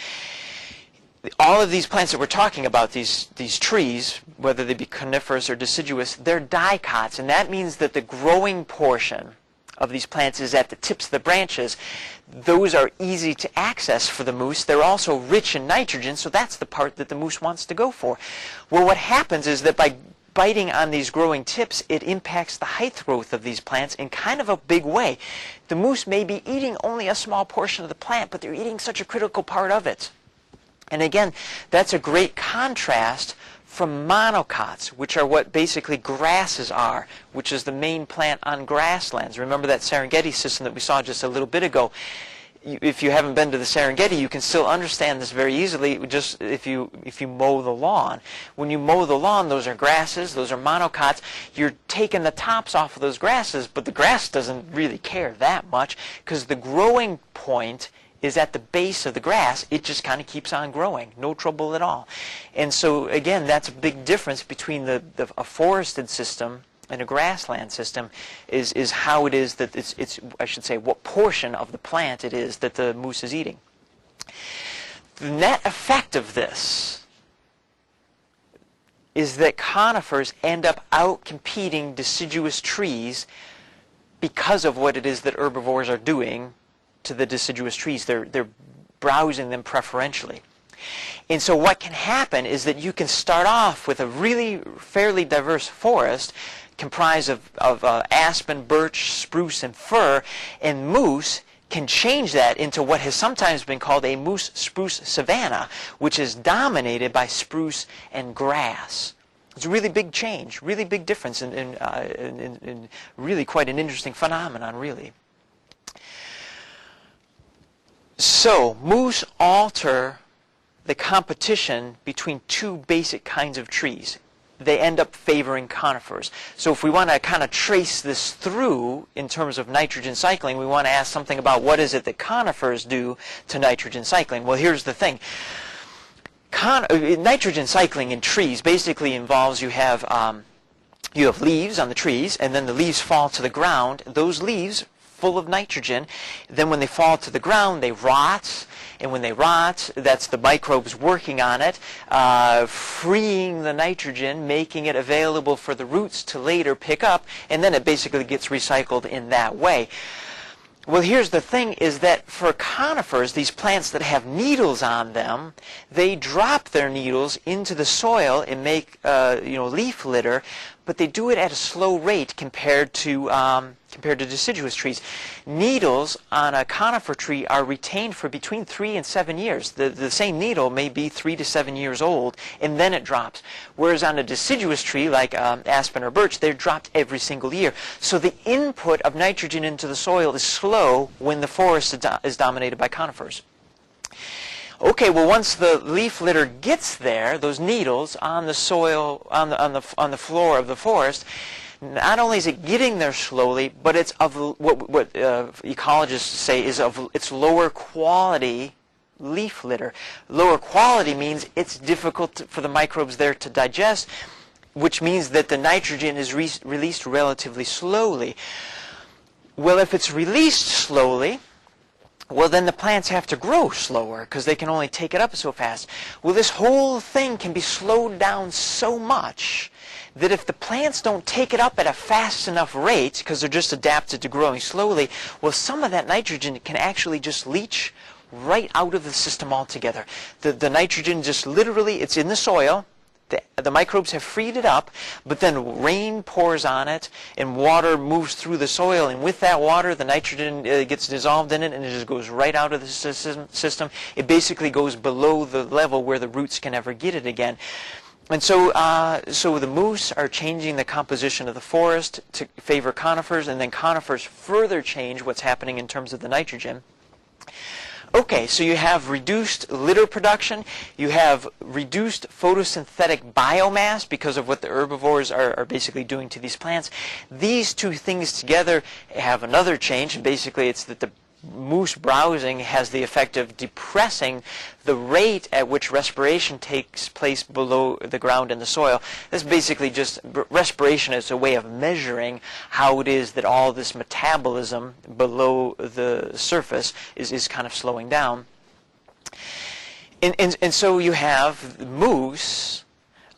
A: All of these plants that we're talking about, these trees, whether they be coniferous or deciduous, they're dicots, and that means that the growing portion of these plants is at the tips of the branches. Those are easy to access for the moose. They're also rich in nitrogen, so that's the part that the moose wants to go for. Well, what happens is that by biting on these growing tips, it impacts the height growth of these plants in kind of a big way. The moose may be eating only a small portion of the plant, but they're eating such a critical part of it. And again, that's a great contrast from monocots, which are what basically grasses are, which is the main plant on grasslands. Remember that Serengeti system that we saw just a little bit ago? If you haven't been to the Serengeti, you can still understand this very easily just if you mow the lawn. When you mow the lawn, those are grasses, those are monocots. You're taking the tops off of those grasses, but the grass doesn't really care that much because the growing point is at the base of the grass. It just kind of keeps on growing, no trouble at all. And so again, that's a big difference between a forested system and a grassland system is how it is that it's I should say what portion of the plant it is that the moose is eating. The net effect of this is that conifers end up out-competing deciduous trees because of what it is that herbivores are doing to the deciduous trees. They're browsing them preferentially. And so what can happen is that you can start off with a really fairly diverse forest comprised of aspen, birch, spruce, and fir, and moose can change that into what has sometimes been called a moose-spruce savanna, which is dominated by spruce and grass. It's a really big change, really big difference, and really quite an interesting phenomenon, really. So, moose alter the competition between two basic kinds of trees. They end up favoring conifers. So if we want to kind of trace this through in terms of nitrogen cycling, we want to ask something about what is it that conifers do to nitrogen cycling. Well, here's the thing. Nitrogen cycling in trees basically involves you have leaves on the trees, and then the leaves fall to the ground. Those leaves full of nitrogen. Then when they fall to the ground, they rot. And when they rot, that's the microbes working on it, freeing the nitrogen, making it available for the roots to later pick up, and then it basically gets recycled in that way. Well, here's the thing, is that for conifers, these plants that have needles on them, they drop their needles into the soil and make leaf litter, but they do it at a slow rate compared to compared to deciduous trees. Needles on a conifer tree are retained for between 3 and 7 years. The same needle may be 3 to 7 years old, and then it drops. Whereas on a deciduous tree like aspen or birch, they're dropped every single year. So the input of nitrogen into the soil is slow when the forest is dominated by conifers. Okay, well, once the leaf litter gets there, those needles on the soil, on the floor of the forest, not only is it getting there slowly, but it's of what ecologists say is of its lower quality leaf litter. Lower quality means it's difficult for the microbes there to digest, which means that the nitrogen is released relatively slowly. Well, if it's released slowly, well, then the plants have to grow slower because they can only take it up so fast. Well, this whole thing can be slowed down so much that if the plants don't take it up at a fast enough rate, because they're just adapted to growing slowly, well, some of that nitrogen can actually just leach right out of the system altogether. The nitrogen just literally, it's in the soil. The microbes have freed it up, but then rain pours on it and water moves through the soil, and with that water the nitrogen gets dissolved in it and it just goes right out of the system. It basically goes below the level where the roots can ever get it again. And so the moose are changing the composition of the forest to favor conifers, and then conifers further change what's happening in terms of the nitrogen. Okay, so you have reduced litter production, you have reduced photosynthetic biomass because of what the herbivores are basically doing to these plants. These two things together have another change, and basically it's that the moose browsing has the effect of depressing the rate at which respiration takes place below the ground in the soil. This is basically just, respiration is a way of measuring how it is that all this metabolism below the surface is kind of slowing down. And so you have moose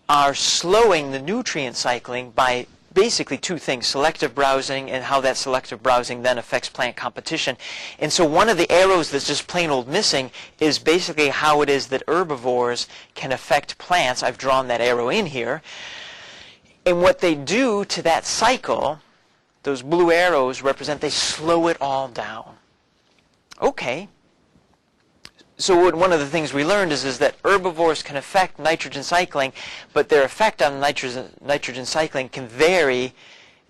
A: are slowing the nutrient cycling by basically two things: selective browsing, and how that selective browsing then affects plant competition. And so one of the arrows that's just plain old missing is basically how it is that herbivores can affect plants. I've drawn that arrow in here. And what they do to that cycle, those blue arrows represent, they slow it all down. Okay. So one of the things we learned is that herbivores can affect nitrogen cycling, but their effect on nitrogen cycling can vary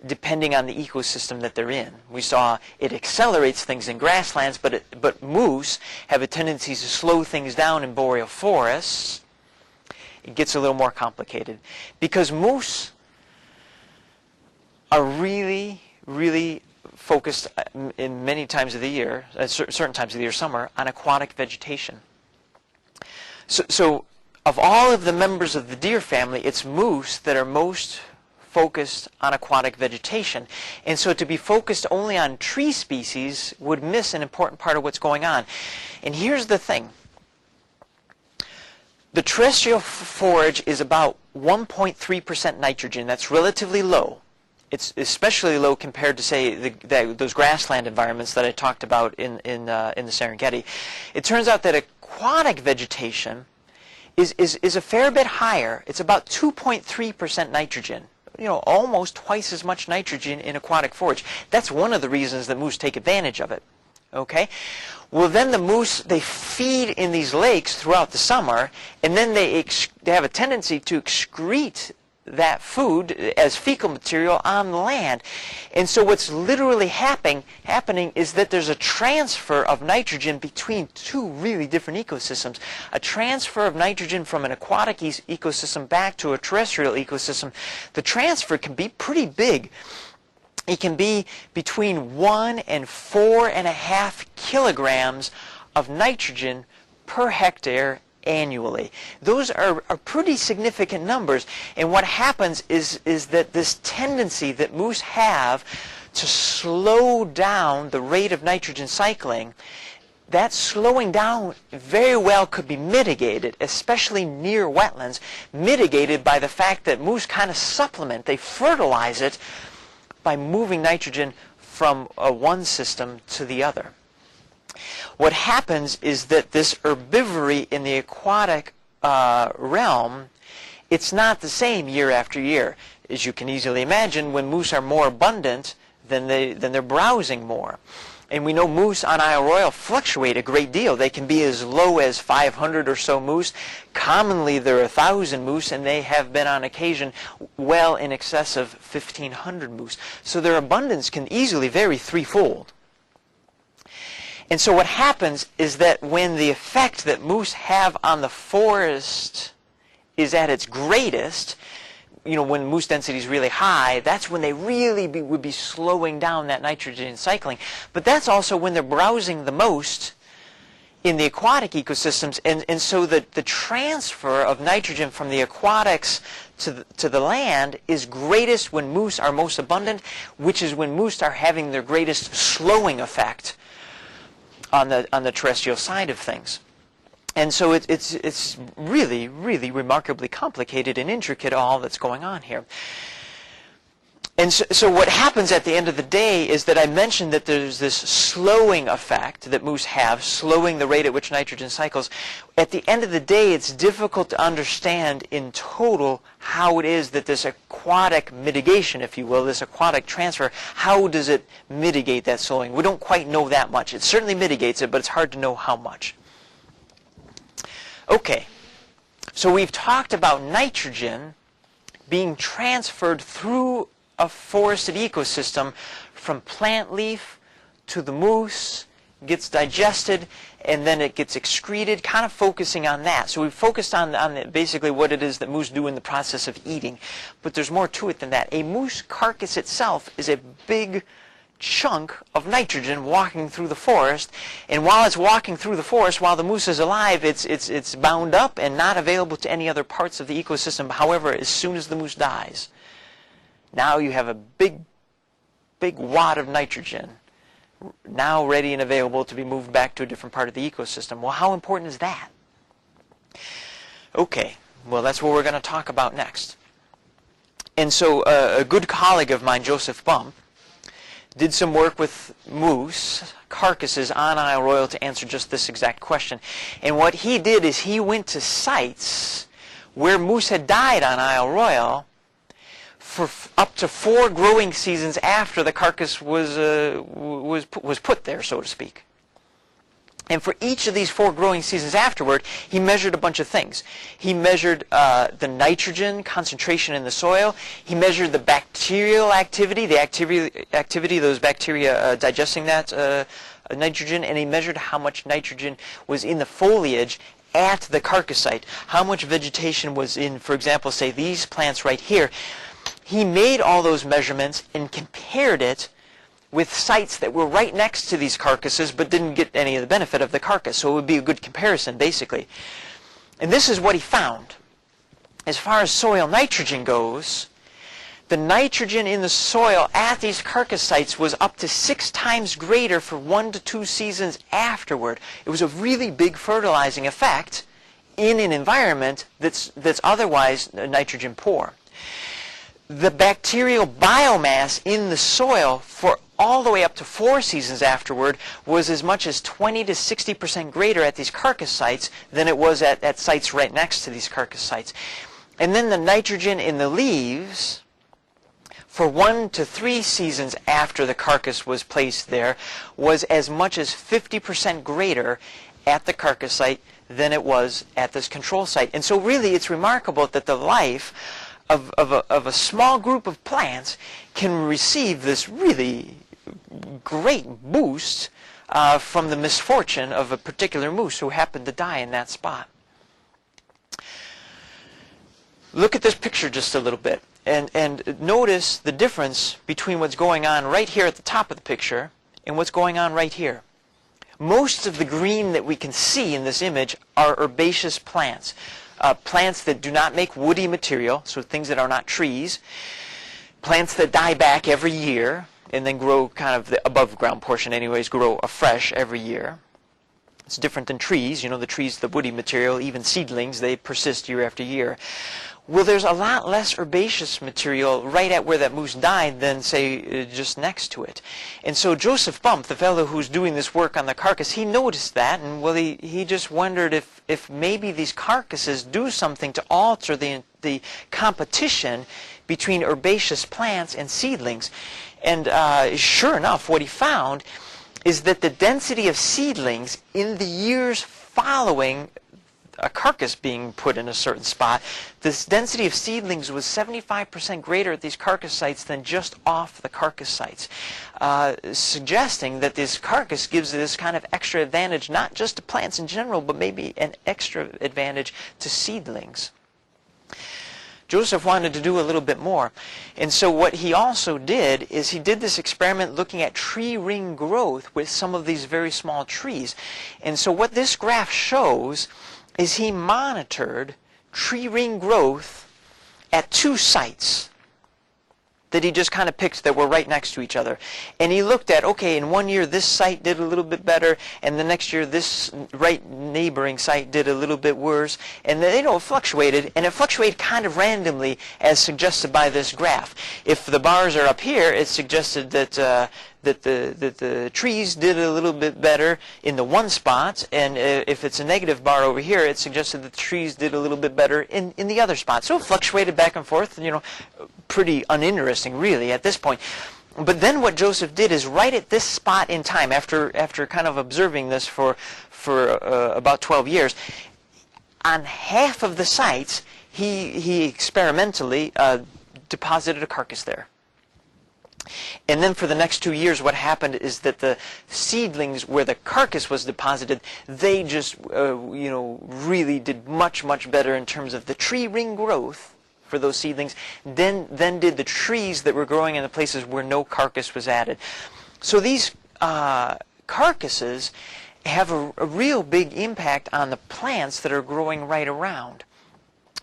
A: depending on the ecosystem that they're in. We saw it accelerates things in grasslands, but moose have a tendency to slow things down in boreal forests. It gets a little more complicated because moose are really, really focused in many times of the year, certain times of the year, summer, on aquatic vegetation. So of all of the members of the deer family, it's moose that are most focused on aquatic vegetation. And so to be focused only on tree species would miss an important part of what's going on. And here's the thing. The terrestrial forage is about 1.3% nitrogen. That's relatively low. It's especially low compared to, say, those grassland environments that I talked about in the Serengeti. It turns out that aquatic vegetation is a fair bit higher. It's about 2.3% nitrogen. You know, almost twice as much nitrogen in aquatic forage. That's one of the reasons that moose take advantage of it. Okay? Well, then the moose, they feed in these lakes throughout the summer, and then they have a tendency to excrete that food as fecal material on land. And so what's literally happening is that there's a transfer of nitrogen between two really different ecosystems. A transfer of nitrogen from an aquatic ecosystem back to a terrestrial ecosystem. The transfer can be pretty big. It can be between 1 and 4.5 kilograms of nitrogen per hectare annually. Those are pretty significant numbers, and what happens is that this tendency that moose have to slow down the rate of nitrogen cycling, that slowing down very well could be mitigated, especially near wetlands, mitigated by the fact that moose kind of supplement, they fertilize it by moving nitrogen from one system to the other. What happens is that this herbivory in the aquatic realm, it's not the same year after year. As you can easily imagine, when moose are more abundant, then they're browsing more. And we know moose on Isle Royale fluctuate a great deal. They can be as low as 500 or so moose. Commonly, there are 1,000 moose, and they have been on occasion well in excess of 1,500 moose. So their abundance can easily vary threefold. And so what happens is that when the effect that moose have on the forest is at its greatest, when moose density is really high, that's when they really would be slowing down that nitrogen cycling. But that's also when they're browsing the most in the aquatic ecosystems. And so the transfer of nitrogen from the aquatics to the land is greatest when moose are most abundant, which is when moose are having their greatest slowing effect on the terrestrial side of things. And so it's really, really remarkably complicated and intricate, all that's going on here. And so what happens at the end of the day is that I mentioned that there's this slowing effect that moose have, slowing the rate at which nitrogen cycles. At the end of the day, it's difficult to understand in total how it is that this aquatic mitigation, if you will, this aquatic transfer, how does it mitigate that slowing? We don't quite know that much. It certainly mitigates it, but it's hard to know how much. Okay, so we've talked about nitrogen being transferred through a forested ecosystem from plant leaf to the moose, gets digested, and then it gets excreted, kind of focusing on that. So we've focused on basically what it is that moose do in the process of eating. But there's more to it than that. A moose carcass itself is a big chunk of nitrogen walking through the forest, and while it's walking through the forest, while the moose is alive, it's bound up and not available to any other parts of the ecosystem. However, as soon as the moose dies, now you have a big wad of nitrogen now ready and available to be moved back to a different part of the ecosystem. Well, how important is that? Okay, well, that's what we're going to talk about next. And so a good colleague of mine, Joseph Bump, did some work with moose carcasses on Isle Royale to answer just this exact question. And what he did is he went to sites where moose had died on Isle Royale for up to 4 growing seasons after the carcass was put there, so to speak. And for each of these 4 growing seasons afterward, he measured a bunch of things. He measured the nitrogen concentration in the soil. He measured the bacterial activity, the activity of those bacteria digesting that nitrogen, and he measured how much nitrogen was in the foliage at the carcass site, how much vegetation was in, for example, say these plants right here. He made all those measurements and compared it with sites that were right next to these carcasses but didn't get any of the benefit of the carcass. So it would be a good comparison, basically. And this is what he found. As far as soil nitrogen goes, the nitrogen in the soil at these carcass sites was up to 6 times greater for 1 to 2 seasons afterward. It was a really big fertilizing effect in an environment that's otherwise nitrogen poor. The bacterial biomass in the soil for all the way up to 4 seasons afterward was as much as 20 to 60% greater at these carcass sites than it was at sites right next to these carcass sites. And then the nitrogen in the leaves for 1 to 3 seasons after the carcass was placed there was as much as 50% greater at the carcass site than it was at this control site. And so really it's remarkable that the life of a small group of plants can receive this really great boost from the misfortune of a particular moose who happened to die in that spot. Look at this picture just a little bit and notice the difference between what's going on right here at the top of the picture and what's going on right here. Most of the green that we can see in this image are herbaceous plants. Plants that do not make woody material, so things that are not trees. Plants that die back every year and then grow kind of the above ground portion anyways, grow afresh every year. It's different than trees. You know, the trees, the woody material, even seedlings, they persist year after year. Well, there's a lot less herbaceous material right at where that moose died than, say, just next to it. And so Joseph Bump, the fellow who's doing this work on the carcass, he noticed that, and well, he just wondered if maybe these carcasses do something to alter the competition between herbaceous plants and seedlings. And sure enough, what he found is that the density of seedlings in the years following a carcass being put in a certain spot, this density of seedlings was 75% greater at these carcass sites than just off the carcass sites, suggesting that this carcass gives this kind of extra advantage not just to plants in general, but maybe an extra advantage to seedlings. Joseph wanted to do a little bit more, and so what he also did is he did this experiment looking at tree ring growth with some of these very small trees. And so what this graph shows is he monitored tree ring growth at 2 sites that he just kind of picked that were right next to each other. And he looked at, okay, in one year this site did a little bit better, and the next year this right neighboring site did a little bit worse. And then, it fluctuated, and it fluctuated kind of randomly as suggested by this graph. If the bars are up here, it suggested that the trees did a little bit better in the one spot, and if it's a negative bar over here, it suggested that the trees did a little bit better in the other spot. So it fluctuated back and forth, pretty uninteresting really at this point. But then what Joseph did is right at this spot in time, after kind of observing this for about 12 years, on half of the sites, he experimentally deposited a carcass there. And then for the next 2 years, what happened is that the seedlings where the carcass was deposited, they just, really did much, much better in terms of the tree ring growth for those seedlings than did the trees that were growing in the places where no carcass was added. So these carcasses have a real big impact on the plants that are growing right around.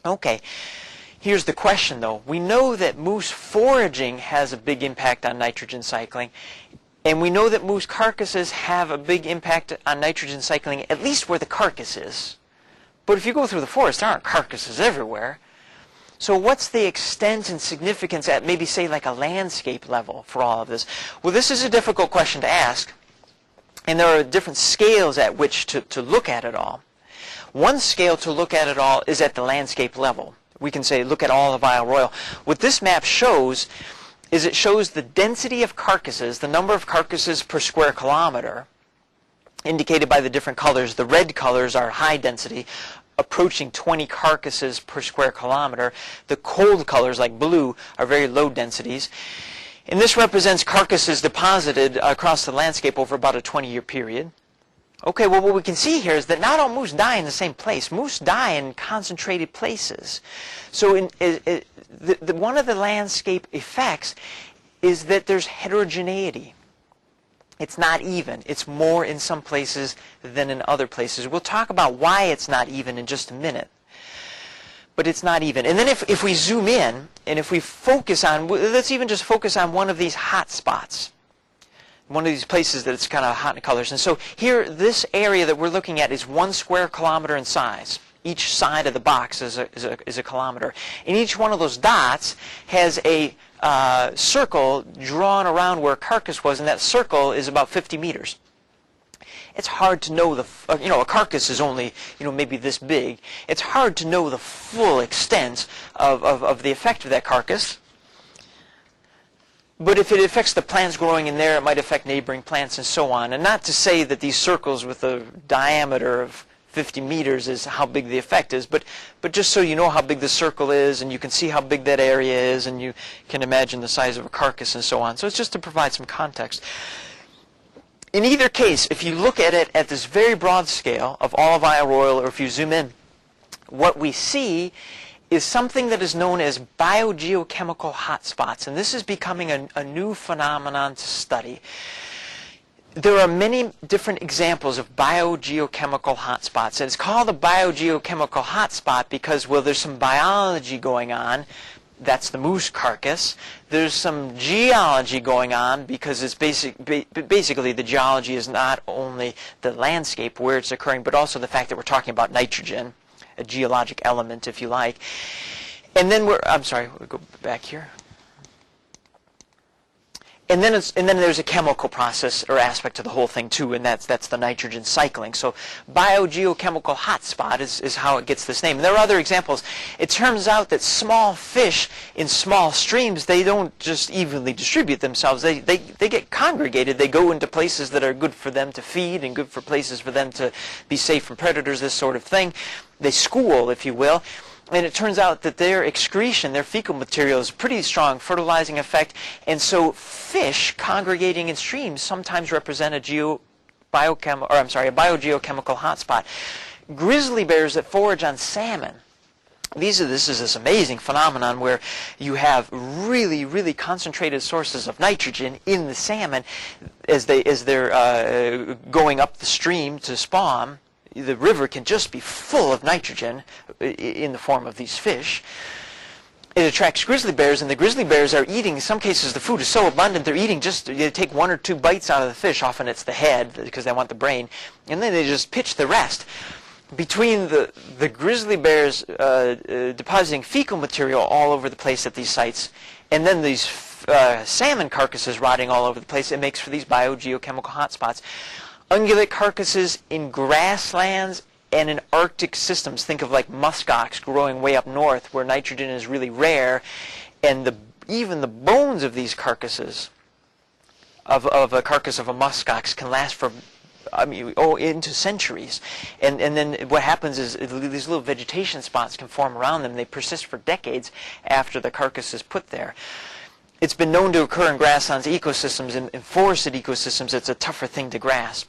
A: Okay. Here's the question, though. We know that moose foraging has a big impact on nitrogen cycling, and we know that moose carcasses have a big impact on nitrogen cycling, at least where the carcass is. But if you go through the forest, there aren't carcasses everywhere. So what's the extent and significance at maybe, say, like a landscape level for all of this? Well, this is a difficult question to ask, and there are different scales at which to look at it all. One scale to look at it all is at the landscape level. We can say, look at all of Isle Royale. What this map shows is it shows the density of carcasses, the number of carcasses per square kilometer, indicated by the different colors. The red colors are high density, approaching 20 carcasses per square kilometer. The cold colors, like blue, are very low densities. And this represents carcasses deposited across the landscape over about a 20-year period. Okay, well, what we can see here is that not all moose die in the same place. Moose die in concentrated places. So one of the landscape effects is that there's heterogeneity. It's not even. It's more in some places than in other places. We'll talk about why it's not even in just a minute. But it's not even. And then if we zoom in, and if we focus on, let's even just focus on one of these hot spots. One of these places that it's kind of hot in colors. And so here, this area that we're looking at is 1 square kilometer in size. Each side of the box is a kilometer. And each one of those dots has a circle drawn around where a carcass was, and that circle is about 50 meters. It's hard to know a carcass is only, maybe this big. It's hard to know the full extent of the effect of that carcass. But if it affects the plants growing in there, it might affect neighboring plants and so on. And not to say that these circles with a diameter of 50 meters is how big the effect is, but just so you know how big the circle is, and you can see how big that area is, and you can imagine the size of a carcass and so on. So it's just to provide some context. In either case, if you look at it at this very broad scale of all of Isle Royale, or if you zoom in, what we see is something that is known as biogeochemical hotspots, and this is becoming a new phenomenon to study. There are many different examples of biogeochemical hotspots, and it's called a biogeochemical hotspot because, well, there's some biology going on. That's the moose carcass. There's some geology going on because it's basically the geology is not only the landscape where it's occurring, but also the fact that we're talking about nitrogen, a geologic element, if you like. And then we'll go back here. And then there's a chemical process or aspect to the whole thing too, and that's the nitrogen cycling. So biogeochemical hotspot is how it gets this name. And there are other examples. It turns out that small fish in small streams, they don't just evenly distribute themselves. They get congregated. They go into places that are good for them to feed and good for places for them to be safe from predators, this sort of thing. They school, if you will. And it turns out that their excretion, their fecal material, is a pretty strong fertilizing effect. And so fish congregating in streams sometimes represent a biogeochemical hotspot. Grizzly bears that forage on salmon. This is this amazing phenomenon where you have really, really concentrated sources of nitrogen in the salmon as they're going up the stream to spawn. The river can just be full of nitrogen in the form of these fish. It attracts grizzly bears, and the grizzly bears are eating, in some cases the food is so abundant, they're eating they take 1 or 2 bites out of the fish, often it's the head because they want the brain, and then they just pitch the rest. Between the grizzly bears depositing fecal material all over the place at these sites, and then these salmon carcasses rotting all over the place, it makes for these biogeochemical hotspots. Ungulate carcasses in grasslands and in Arctic systems. Think of like muskox growing way up north where nitrogen is really rare, and even the bones of these carcasses, of a carcass of a muskox, can last for into centuries. And then what happens is these little vegetation spots can form around them. They persist for decades after the carcass is put there. It's been known to occur in grasslands ecosystems. In forested ecosystems, it's a tougher thing to grasp.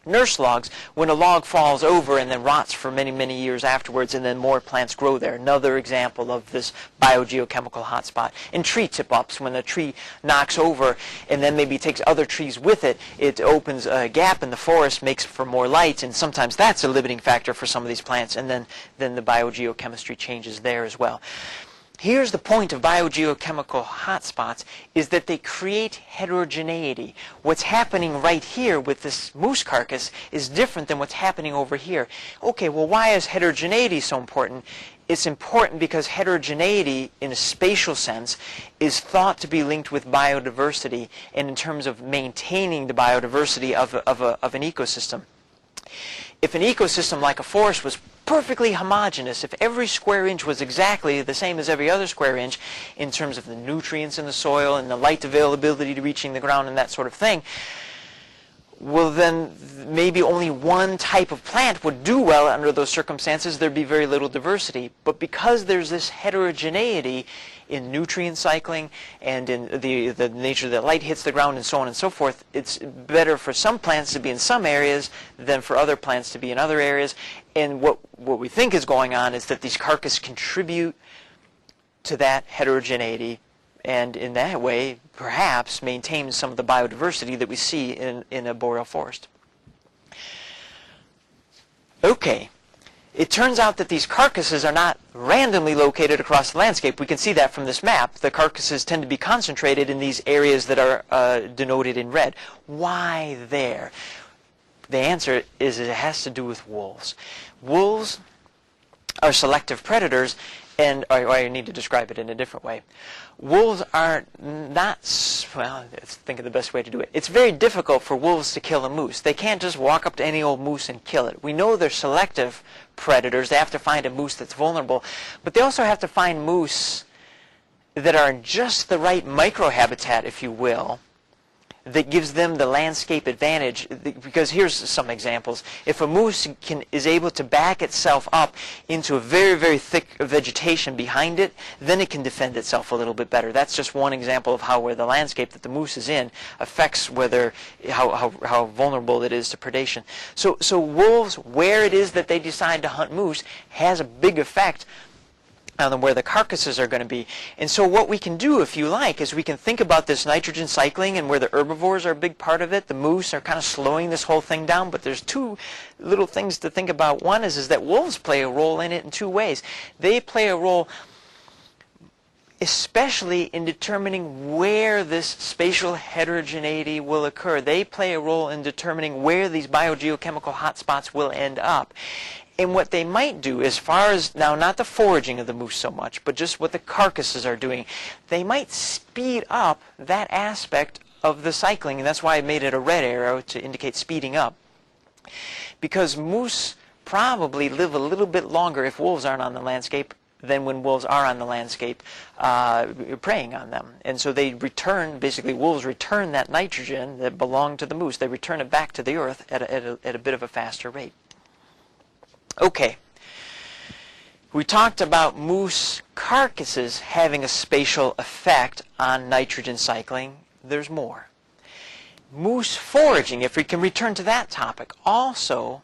A: Nurse logs, when a log falls over and then rots for many, many years afterwards, and then more plants grow there. Another example of this biogeochemical hotspot. In tree tip-ups, when a tree knocks over and then maybe takes other trees with it, it opens a gap in the forest, makes for more light, and sometimes that's a limiting factor for some of these plants, and then the biogeochemistry changes there as well. Here's the point of biogeochemical hotspots, is that they create heterogeneity. What's happening right here with this moose carcass is different than what's happening over here. Okay, well, why is heterogeneity so important? It's important because heterogeneity, in a spatial sense, is thought to be linked with biodiversity, and in terms of maintaining the biodiversity of an ecosystem. If an ecosystem like a forest was perfectly homogeneous, if every square inch was exactly the same as every other square inch in terms of the nutrients in the soil and the light availability to reaching the ground and that sort of thing, well, then maybe only one type of plant would do well under those circumstances. There'd be very little diversity. But because there's this heterogeneity in nutrient cycling and in the nature that light hits the ground and so on and so forth, it's better for some plants to be in some areas than for other plants to be in other areas. And what we think is going on is that these carcasses contribute to that heterogeneity, and in that way, perhaps, maintain some of the biodiversity that we see in a boreal forest. Okay. It turns out that these carcasses are not randomly located across the landscape. We can see that from this map. The carcasses tend to be concentrated in these areas that are denoted in red. Why there? The answer is it has to do with wolves. Wolves are selective predators, and I need to describe it in a different way. Wolves are not, well, let's think of the best way to do it. It's very difficult for wolves to kill a moose. They can't just walk up to any old moose and kill it. We know they're selective predators. They have to find a moose that's vulnerable, but they also have to find moose that are in just the right microhabitat, if you will, that gives them the landscape advantage. Because here's some examples. If a moose is able to back itself up into a very, very thick vegetation behind it, then it can defend itself a little bit better. That's just one example of where the landscape that the moose is in affects how vulnerable it is to predation. So wolves, where it is that they decide to hunt moose, has a big effect on where the carcasses are going to be. And so what we can do, if you like, is we can think about this nitrogen cycling and where the herbivores are a big part of it. The moose are kind of slowing this whole thing down, but there's two little things to think about. One is that wolves play a role in it in two ways. They play a role especially in determining where this spatial heterogeneity will occur. They play a role in determining where these biogeochemical hotspots will end up. And what they might do, as far as, now not the foraging of the moose so much, but just what the carcasses are doing, they might speed up that aspect of the cycling, and that's why I made it a red arrow to indicate speeding up. Because moose probably live a little bit longer if wolves aren't on the landscape than when wolves are on the landscape preying on them. And so they return, basically wolves return that nitrogen that belonged to the moose. They return it back to the earth at a bit of a faster rate. Okay, we talked about moose carcasses having a spatial effect on nitrogen cycling. There's more. Moose foraging, if we can return to that topic, also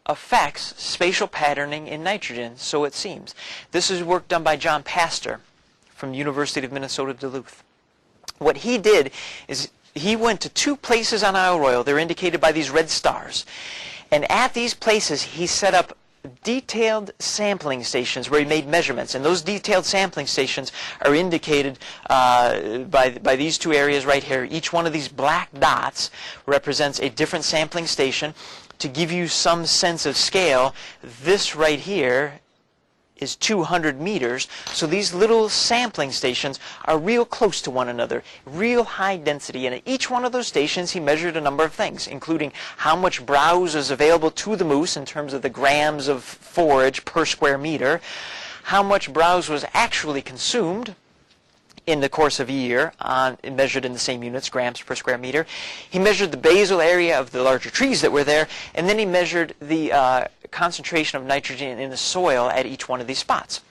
A: affects spatial patterning in nitrogen, so it seems. This is work done by John Pastor from University of Minnesota Duluth. What he did is he went to 2 places on Isle Royale. They're indicated by these red stars. And at these places, he set up detailed sampling stations where he made measurements. And those detailed sampling stations are indicated by these 2 areas right here. Each one of these black dots represents a different sampling station. To give you some sense of scale, this right here is 200 meters. So these little sampling stations are real close to one another, real high density. And at each one of those stations, he measured a number of things, including how much browse is available to the moose in terms of the grams of forage per square meter, how much browse was actually consumed in the course of a year, measured in the same units, grams per square meter. He measured the basal area of the larger trees that were there, and then he measured the concentration of nitrogen in the soil at each one of these spots.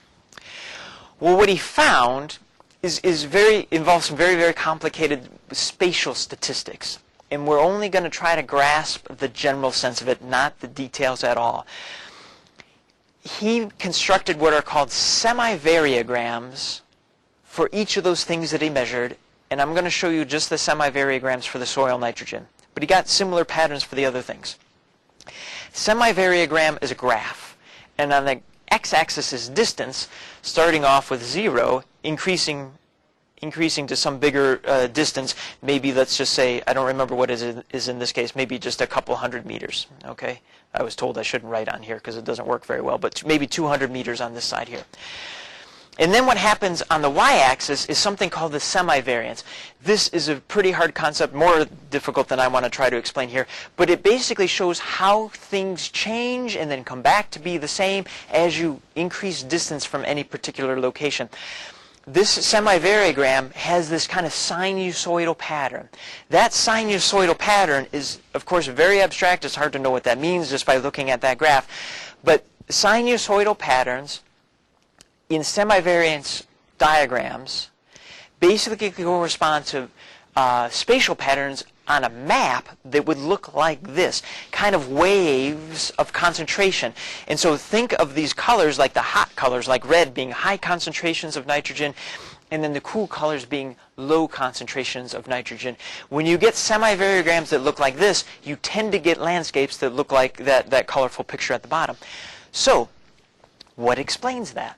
A: Well, what he found involves some very, very complicated spatial statistics, and we're only going to try to grasp the general sense of it, not the details at all. He constructed what are called semi-variograms for each of those things that he measured, and I'm going to show you just the semi-variograms for the soil nitrogen. But he got similar patterns for the other things. Semi-variogram is a graph, and on the x-axis is distance, starting off with 0, increasing to some bigger distance. Maybe, let's just say, I don't remember what it is in this case, maybe just a couple hundred meters. Okay, I was told I shouldn't write on here because it doesn't work very well, but maybe 200 meters on this side here. And then what happens on the y-axis is something called the semi-variance. This is a pretty hard concept, more difficult than I want to try to explain here, but it basically shows how things change and then come back to be the same as you increase distance from any particular location. This semi-variogram has this kind of sinusoidal pattern. That sinusoidal pattern is, of course, very abstract. It's hard to know what that means just by looking at that graph. But sinusoidal patterns in semi-variance diagrams basically correspond to spatial patterns on a map that would look like this, kind of waves of concentration. And so think of these colors like the hot colors, like red being high concentrations of nitrogen, and then the cool colors being low concentrations of nitrogen. When you get semi-variograms that look like this, you tend to get landscapes that look like that colorful picture at the bottom. So, what explains that?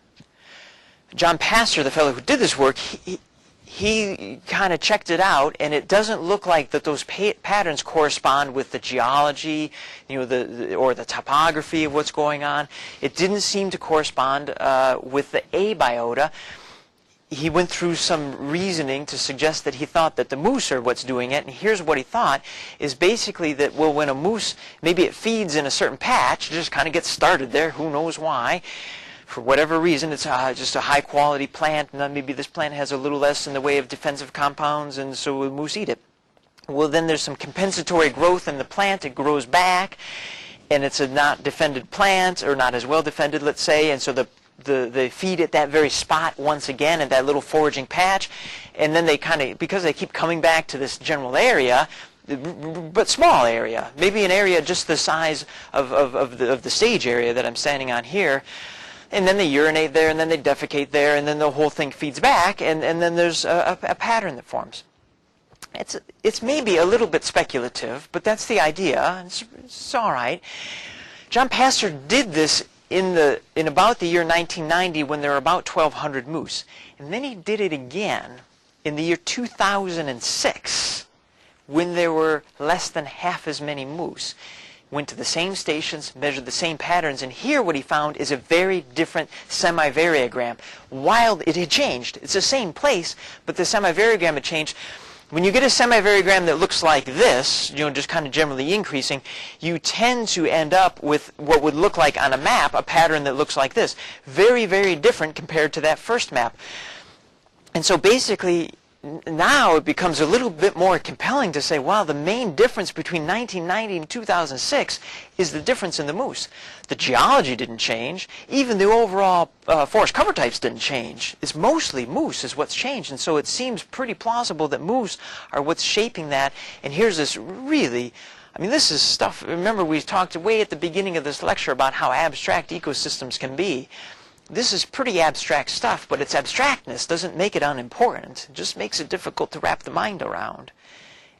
A: John Pastor, the fellow who did this work, he kind of checked it out, and it doesn't look like that those patterns correspond with the geology, or the topography of what's going on. It didn't seem to correspond with the abiota. He went through some reasoning to suggest that he thought that the moose are what's doing it, and here's what he thought, is basically that, well, when a moose, maybe it feeds in a certain patch, it just kind of gets started there, who knows why. For whatever reason, it's just a high-quality plant, and then maybe this plant has a little less in the way of defensive compounds, and so the moose eat it. Well, then there's some compensatory growth in the plant. It grows back, and it's a not defended plant, or not as well defended, let's say, and so they feed at that very spot once again at that little foraging patch, and then they kind of, because they keep coming back to this general area, but small area, maybe an area just the size of the stage area that I'm standing on here, and then they urinate there, and then they defecate there, and then the whole thing feeds back, and then there's a pattern that forms. It's maybe a little bit speculative, but that's the idea. It's all right. John Pastor did this in about the year 1990 when there were about 1,200 moose, and then he did it again in the year 2006 when there were less than half as many moose. went to the same stations, measured the same patterns, and here what he found is a very different semi-variogram. While it had changed, it's the same place, but the semi-variogram had changed. When you get a semi-variogram that looks like this, just kind of generally increasing, you tend to end up with what would look like on a map a pattern that looks like this. Very, very different compared to that first map. And so basically, now it becomes a little bit more compelling to say, wow, the main difference between 1990 and 2006 is the difference in the moose. The geology didn't change. Even the overall forest cover types didn't change. It's mostly moose is what's changed. And so it seems pretty plausible that moose are what's shaping that. And here's this really, this is stuff, remember we talked way at the beginning of this lecture about how abstract ecosystems can be. This is pretty abstract stuff, but its abstractness doesn't make it unimportant. It just makes it difficult to wrap the mind around.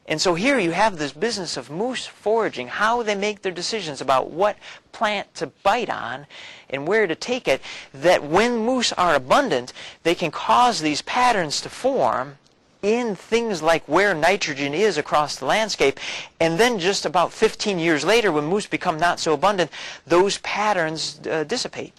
A: And so here you have this business of moose foraging, how they make their decisions about what plant to bite on and where to take it, that when moose are abundant, they can cause these patterns to form in things like where nitrogen is across the landscape. And then just about 15 years later, when moose become not so abundant, those patterns dissipate.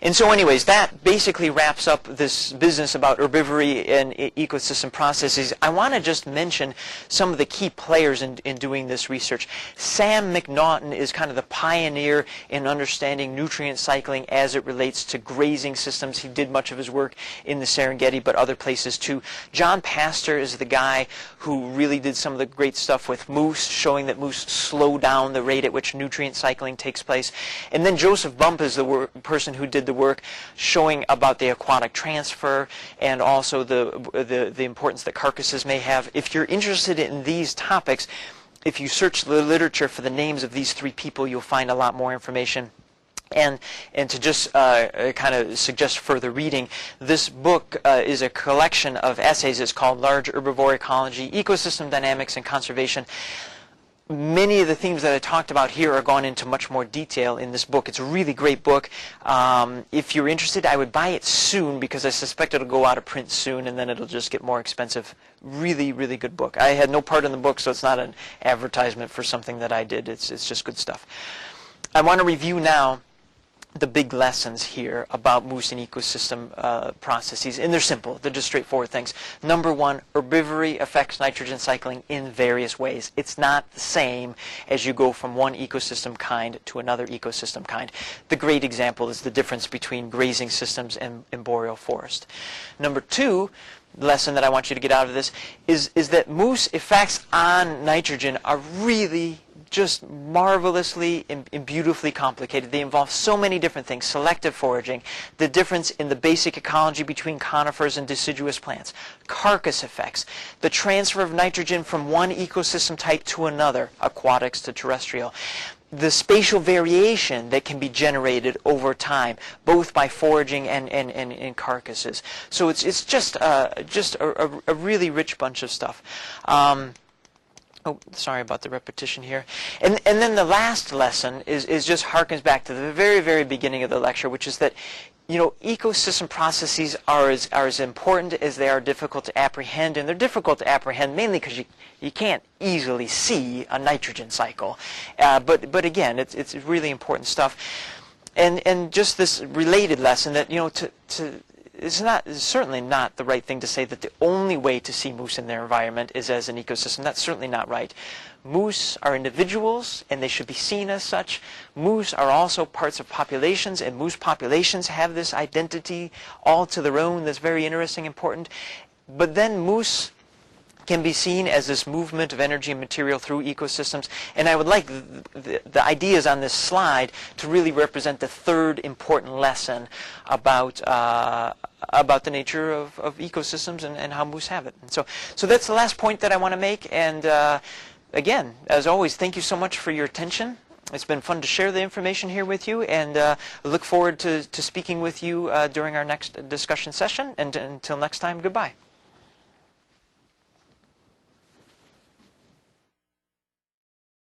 A: And so anyways, that basically wraps up this business about herbivory and ecosystem processes. I want to just mention some of the key players in doing this research. Sam McNaughton is kind of the pioneer in understanding nutrient cycling as it relates to grazing systems. He did much of his work in the Serengeti, but other places too. John Pastor is the guy who really did some of the great stuff with moose, showing that moose slow down the rate at which nutrient cycling takes place. And then Joseph Bump is the person who did the work showing about the aquatic transfer and also the importance that carcasses may have. If you're interested in these topics, if you search the literature for the names of these three people, you'll find a lot more information. And to just kind of suggest further reading, this book is a collection of essays. It's called Large Herbivory Ecology, Ecosystem Dynamics, and Conservation. Many of the themes that I talked about here are gone into much more detail in this book. It's a really great book. If you're interested, I would buy it soon because I suspect it'll go out of print soon and then it'll just get more expensive. Really, really good book. I had no part in the book, so it's not an advertisement for something that I did. It's just good stuff. I want to review now the big lessons here about moose and ecosystem processes, and they're simple. They're just straightforward things. Number one, herbivory affects nitrogen cycling in various ways. It's not the same as you go from one ecosystem kind to another ecosystem kind. The great example is the difference between grazing systems and boreal forest. Number two, lesson that I want you to get out of this is that moose effects on nitrogen are really just marvelously and beautifully complicated. They involve so many different things. Selective foraging, the difference in the basic ecology between conifers and deciduous plants, carcass effects, the transfer of nitrogen from one ecosystem type to another, aquatics to terrestrial, the spatial variation that can be generated over time, both by foraging and carcasses. So it's just a really rich bunch of stuff. Oh, sorry about the repetition here. And then the last lesson is just harkens back to the very, very beginning of the lecture, which is that, ecosystem processes are as important as they are difficult to apprehend, and they're difficult to apprehend mainly because you can't easily see a nitrogen cycle. But again, it's really important stuff. And just this related lesson that, it's certainly not the right thing to say that the only way to see moose in their environment is as an ecosystem. That's certainly not right. Moose are individuals, and they should be seen as such. Moose are also parts of populations, and moose populations have this identity all to their own that's very interesting, important. But then moose can be seen as this movement of energy and material through ecosystems. And I would like the ideas on this slide to really represent the third important lesson about the nature of ecosystems and how moose have it. And so that's the last point that I want to make. And again, as always, thank you so much for your attention. It's been fun to share the information here with you, and I look forward to speaking with you during our next discussion session. And until next time, goodbye.